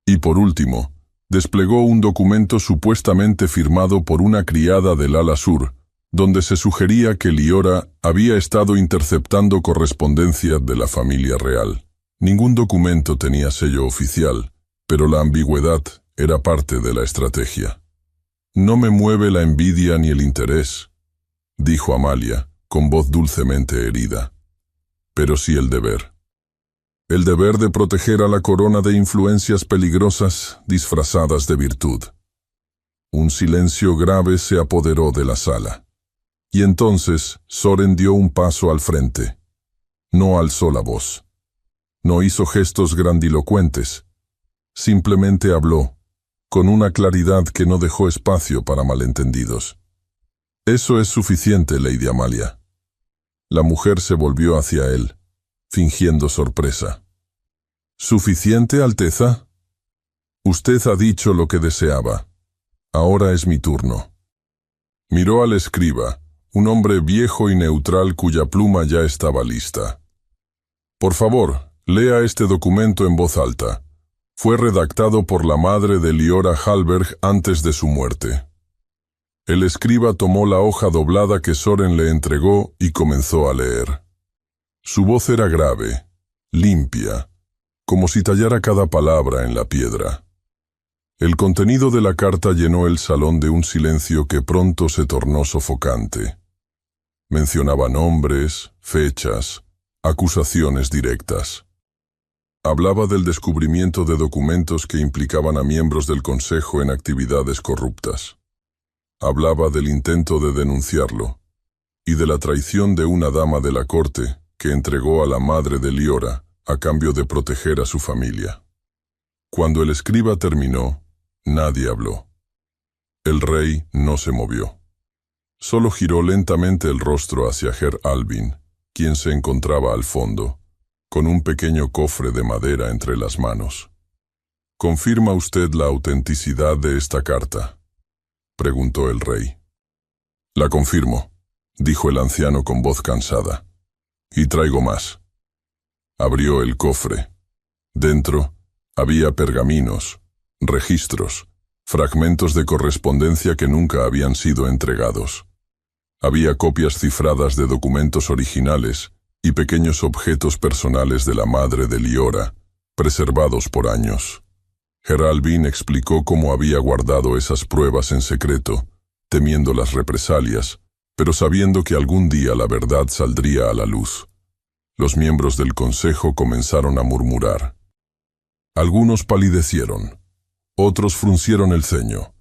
Y por último, desplegó un documento supuestamente firmado por una criada del ala sur, donde se sugería que Liora había estado interceptando correspondencia de la familia real. Ningún documento tenía sello oficial, pero la ambigüedad era parte de la estrategia. No me mueve la envidia ni el interés, dijo Amalia, con voz dulcemente herida, pero sí el deber. El deber de proteger a la corona de influencias peligrosas disfrazadas de virtud. Un silencio grave se apoderó de la sala. Y entonces Soren dio un paso al frente. No alzó la voz. No hizo gestos grandilocuentes. Simplemente habló, con una claridad que no dejó espacio para malentendidos. «Eso es suficiente, Lady Amalia». La mujer se volvió hacia él, fingiendo sorpresa. «¿Suficiente, Alteza? Usted ha dicho lo que deseaba. Ahora es mi turno». Miró al escriba, un hombre viejo y neutral cuya pluma ya estaba lista. «Por favor, lea este documento en voz alta. Fue redactado por la madre de Liora Hallberg antes de su muerte». El escriba tomó la hoja doblada que Soren le entregó y comenzó a leer. Su voz era grave, limpia, como si tallara cada palabra en la piedra. El contenido de la carta llenó el salón de un silencio que pronto se tornó sofocante. Mencionaba nombres, fechas, acusaciones directas. Hablaba del descubrimiento de documentos que implicaban a miembros del Consejo en actividades corruptas. Hablaba del intento de denunciarlo y de la traición de una dama de la corte que entregó a la madre de Liora a cambio de proteger a su familia. Cuando el escriba terminó, nadie habló. El rey no se movió. Solo giró lentamente el rostro hacia Herr Albin, quien se encontraba al fondo, con un pequeño cofre de madera entre las manos. «¿Confirma usted la autenticidad de esta carta?», preguntó el rey. «La confirmo», dijo el anciano con voz cansada. «Y traigo más». Abrió el cofre. Dentro había pergaminos, registros, fragmentos de correspondencia que nunca habían sido entregados. Había copias cifradas de documentos originales y pequeños objetos personales de la madre de Liora, preservados por años. Herr Albin explicó cómo había guardado esas pruebas en secreto, temiendo las represalias, pero sabiendo que algún día la verdad saldría a la luz. Los miembros del consejo comenzaron a murmurar. Algunos palidecieron, otros fruncieron el ceño.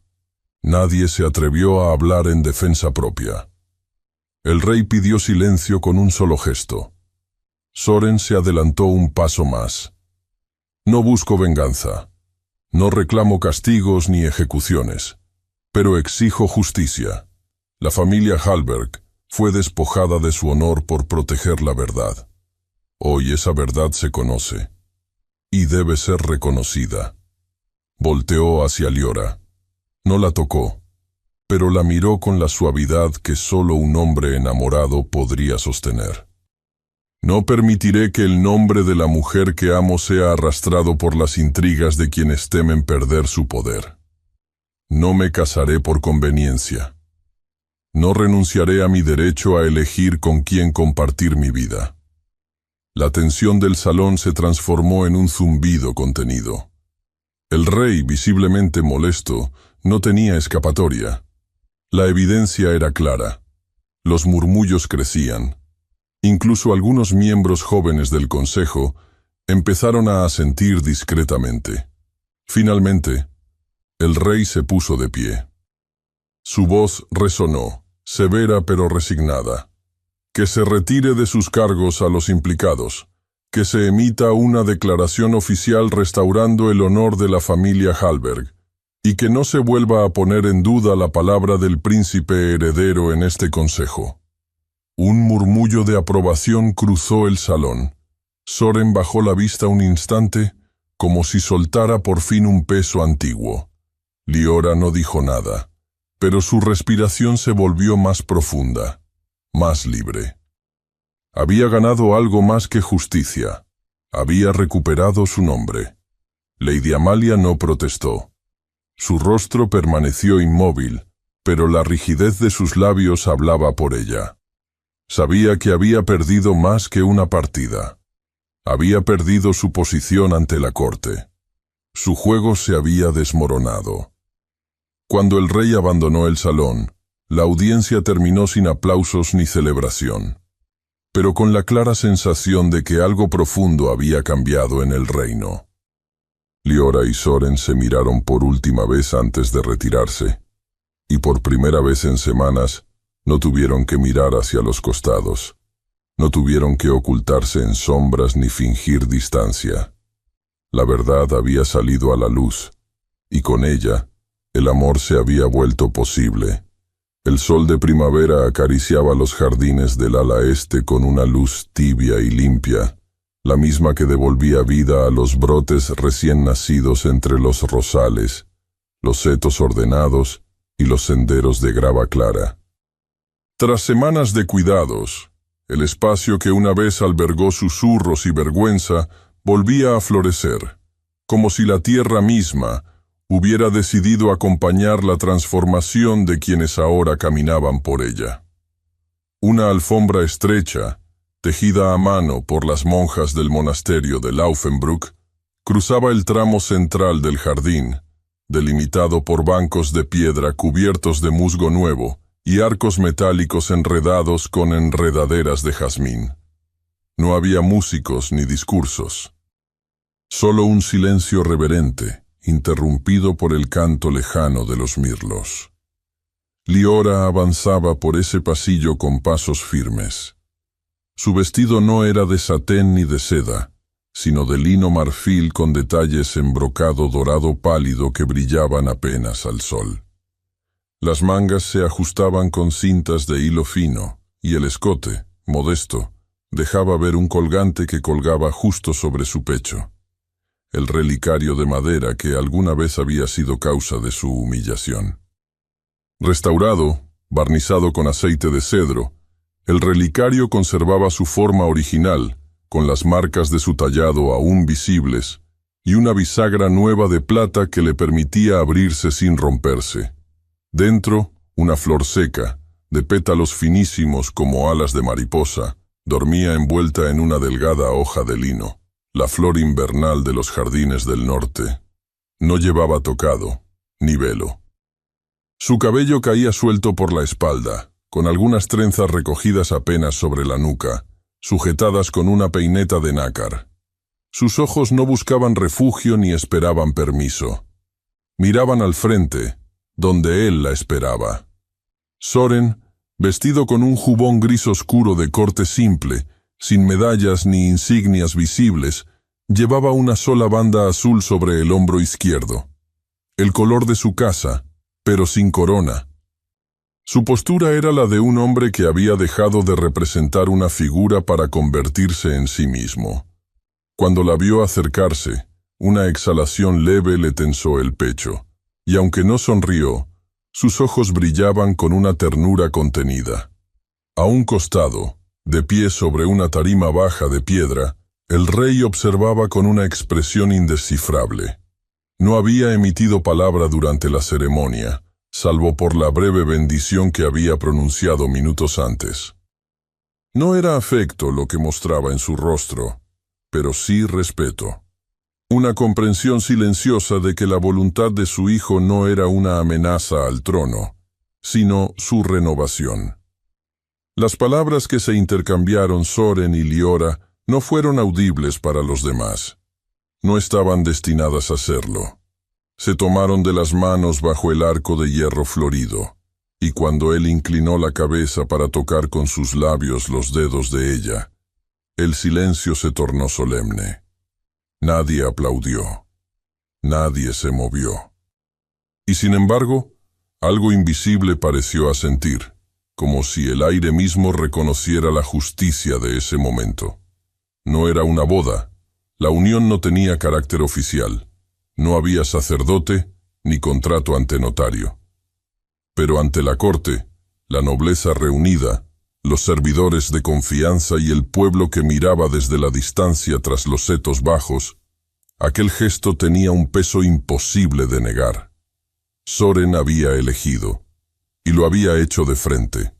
Nadie se atrevió a hablar en defensa propia. El rey pidió silencio con un solo gesto. Soren se adelantó un paso más. «No busco venganza. No reclamo castigos ni ejecuciones, pero exijo justicia. La familia Hallberg fue despojada de su honor por proteger la verdad. Hoy esa verdad se conoce, y debe ser reconocida». Volteó hacia Liora. No la tocó, pero la miró con la suavidad que solo un hombre enamorado podría sostener. «No permitiré que el nombre de la mujer que amo sea arrastrado por las intrigas de quienes temen perder su poder. No me casaré por conveniencia. No renunciaré a mi derecho a elegir con quién compartir mi vida». La tensión del salón se transformó en un zumbido contenido. El rey, visiblemente molesto, no tenía escapatoria. La evidencia era clara. Los murmullos crecían. Incluso algunos miembros jóvenes del consejo empezaron a asentir discretamente. Finalmente, el rey se puso de pie. Su voz resonó, severa pero resignada. «Que se retire de sus cargos a los implicados. Que se emita una declaración oficial restaurando el honor de la familia Hallberg. Y que no se vuelva a poner en duda la palabra del príncipe heredero en este consejo». Un murmullo de aprobación cruzó el salón. Soren bajó la vista un instante, como si soltara por fin un peso antiguo. Liora no dijo nada, pero su respiración se volvió más profunda, más libre. Había ganado algo más que justicia. Había recuperado su nombre. Lady Amalia no protestó. Su rostro permaneció inmóvil, pero la rigidez de sus labios hablaba por ella. Sabía que había perdido más que una partida. Había perdido su posición ante la corte. Su juego se había desmoronado. Cuando el rey abandonó el salón, la audiencia terminó sin aplausos ni celebración, pero con la clara sensación de que algo profundo había cambiado en el reino. Liora y Soren se miraron por última vez antes de retirarse, y por primera vez en semanas no tuvieron que mirar hacia los costados. No tuvieron que ocultarse en sombras ni fingir distancia. La verdad había salido a la luz, y con ella, el amor se había vuelto posible. El sol de primavera acariciaba los jardines del ala este con una luz tibia y limpia, la misma que devolvía vida a los brotes recién nacidos entre los rosales, los setos ordenados y los senderos de grava clara. Tras semanas de cuidados, el espacio que una vez albergó susurros y vergüenza volvía a florecer, como si la tierra misma hubiera decidido acompañar la transformación de quienes ahora caminaban por ella. Una alfombra estrecha, tejida a mano por las monjas del monasterio de Laufenbruck, cruzaba el tramo central del jardín, delimitado por bancos de piedra cubiertos de musgo nuevo y arcos metálicos enredados con enredaderas de jazmín. No había músicos ni discursos. Solo un silencio reverente, interrumpido por el canto lejano de los mirlos. Liora avanzaba por ese pasillo con pasos firmes. Su vestido no era de satén ni de seda, sino de lino marfil con detalles en brocado dorado pálido que brillaban apenas al sol. Las mangas se ajustaban con cintas de hilo fino, y el escote, modesto, dejaba ver un colgante que colgaba justo sobre su pecho. El relicario de madera que alguna vez había sido causa de su humillación. Restaurado, barnizado con aceite de cedro, el relicario conservaba su forma original, con las marcas de su tallado aún visibles, y una bisagra nueva de plata que le permitía abrirse sin romperse. Dentro, una flor seca, de pétalos finísimos como alas de mariposa, dormía envuelta en una delgada hoja de lino. La flor invernal de los jardines del norte. No llevaba tocado, ni velo. Su cabello caía suelto por la espalda, con algunas trenzas recogidas apenas sobre la nuca, sujetadas con una peineta de nácar. Sus ojos no buscaban refugio ni esperaban permiso. Miraban al frente, donde él la esperaba. Soren, vestido con un jubón gris oscuro de corte simple, sin medallas ni insignias visibles, llevaba una sola banda azul sobre el hombro izquierdo. El color de su casa, pero sin corona. Su postura era la de un hombre que había dejado de representar una figura para convertirse en sí mismo. Cuando la vio acercarse, una exhalación leve le tensó el pecho, y aunque no sonrió, sus ojos brillaban con una ternura contenida. A un costado, de pie sobre una tarima baja de piedra, el rey observaba con una expresión indescifrable. No había emitido palabra durante la ceremonia, salvo por la breve bendición que había pronunciado minutos antes. No era afecto lo que mostraba en su rostro, pero sí respeto. Una comprensión silenciosa de que la voluntad de su hijo no era una amenaza al trono, sino su renovación. Las palabras que se intercambiaron Soren y Liora no fueron audibles para los demás. No estaban destinadas a serlo. Se tomaron de las manos bajo el arco de hierro florido, y cuando él inclinó la cabeza para tocar con sus labios los dedos de ella, el silencio se tornó solemne. Nadie aplaudió. Nadie se movió. Y sin embargo, algo invisible pareció asentir, como si el aire mismo reconociera la justicia de ese momento. No era una boda. La unión no tenía carácter oficial. No había sacerdote ni contrato ante notario. Pero ante la corte, la nobleza reunida, los servidores de confianza y el pueblo que miraba desde la distancia tras los setos bajos, aquel gesto tenía un peso imposible de negar. Soren había elegido, y lo había hecho de frente.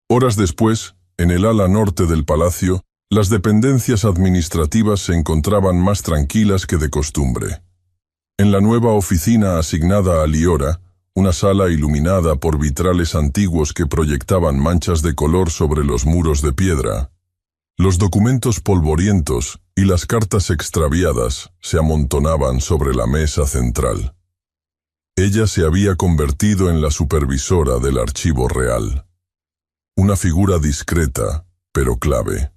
Horas después, en el ala norte del palacio, las dependencias administrativas se encontraban más tranquilas que de costumbre. En la nueva oficina asignada a Liora, una sala iluminada por vitrales antiguos que proyectaban manchas de color sobre los muros de piedra, los documentos polvorientos y las cartas extraviadas se amontonaban sobre la mesa central. Ella se había convertido en la supervisora del archivo real. Una figura discreta, pero clave.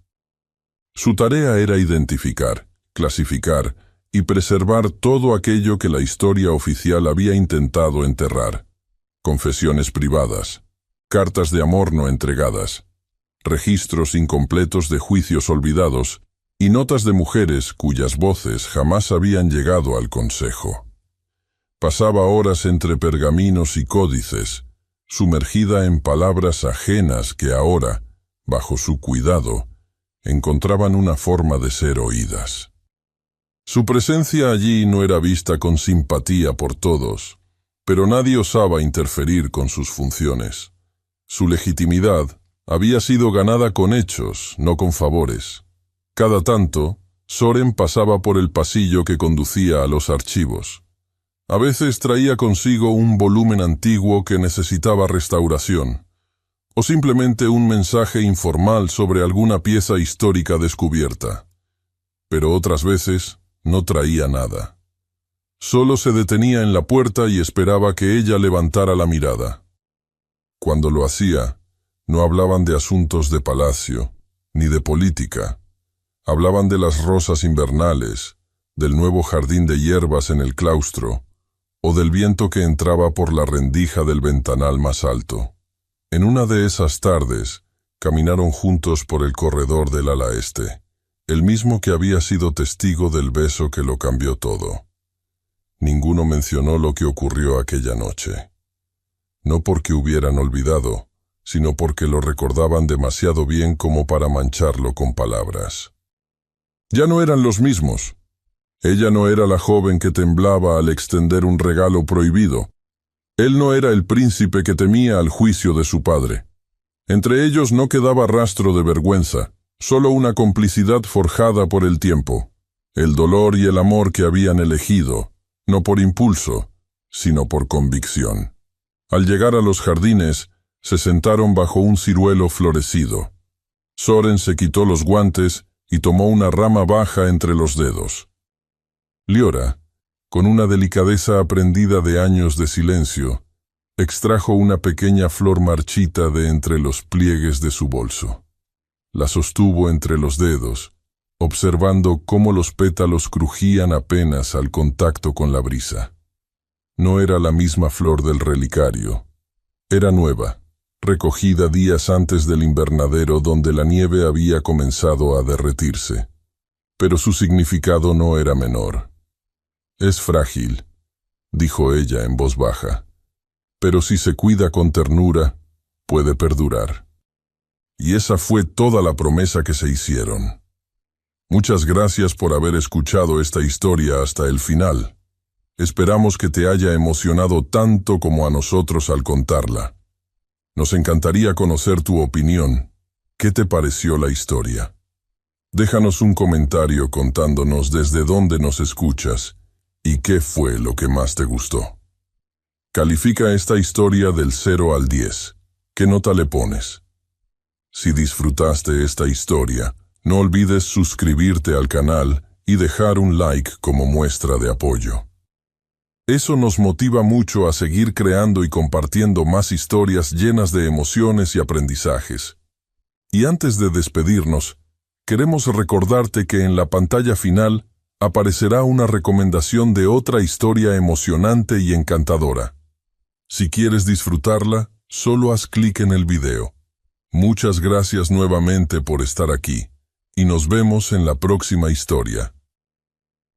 Su tarea era identificar, clasificar y preservar todo aquello que la historia oficial había intentado enterrar. Confesiones privadas, cartas de amor no entregadas, registros incompletos de juicios olvidados y notas de mujeres cuyas voces jamás habían llegado al consejo. Pasaba horas entre pergaminos y códices, sumergida en palabras ajenas que ahora, bajo su cuidado, encontraban una forma de ser oídas. Su presencia allí no era vista con simpatía por todos, pero nadie osaba interferir con sus funciones. Su legitimidad había sido ganada con hechos, no con favores. Cada tanto, Soren pasaba por el pasillo que conducía a los archivos. A veces traía consigo un volumen antiguo que necesitaba restauración, o simplemente un mensaje informal sobre alguna pieza histórica descubierta. Pero otras veces no traía nada. Solo se detenía en la puerta y esperaba que ella levantara la mirada. Cuando lo hacía, no hablaban de asuntos de palacio, ni de política. Hablaban de las rosas invernales, del nuevo jardín de hierbas en el claustro, o del viento que entraba por la rendija del ventanal más alto. En una de esas tardes, caminaron juntos por el corredor del ala este, el mismo que había sido testigo del beso que lo cambió todo. Ninguno mencionó lo que ocurrió aquella noche. No porque hubieran olvidado, sino porque lo recordaban demasiado bien como para mancharlo con palabras. Ya no eran los mismos. Ella no era la joven que temblaba al extender un regalo prohibido. Él no era el príncipe que temía al juicio de su padre. Entre ellos no quedaba rastro de vergüenza, solo una complicidad forjada por el tiempo, el dolor y el amor que habían elegido, no por impulso, sino por convicción. Al llegar a los jardines, se sentaron bajo un ciruelo florecido. Soren se quitó los guantes y tomó una rama baja entre los dedos. Liora, con una delicadeza aprendida de años de silencio, extrajo una pequeña flor marchita de entre los pliegues de su bolso. La sostuvo entre los dedos, observando cómo los pétalos crujían apenas al contacto con la brisa. No era la misma flor del relicario. Era nueva, recogida días antes del invernadero donde la nieve había comenzado a derretirse. Pero su significado no era menor. «Es frágil», dijo ella en voz baja, «pero si se cuida con ternura, puede perdurar». Y esa fue toda la promesa que se hicieron. Muchas gracias por haber escuchado esta historia hasta el final. Esperamos que te haya emocionado tanto como a nosotros al contarla. Nos encantaría conocer tu opinión. ¿Qué te pareció la historia? Déjanos un comentario contándonos desde dónde nos escuchas y qué fue lo que más te gustó. Califica esta historia del 0 al 10. ¿Qué nota le pones? Si disfrutaste esta historia, no olvides suscribirte al canal y dejar un like como muestra de apoyo. Eso nos motiva mucho a seguir creando y compartiendo más historias llenas de emociones y aprendizajes. Y antes de despedirnos, queremos recordarte que en la pantalla final aparecerá una recomendación de otra historia emocionante y encantadora. Si quieres disfrutarla, solo haz clic en el video. Muchas gracias nuevamente por estar aquí, y nos vemos en la próxima historia.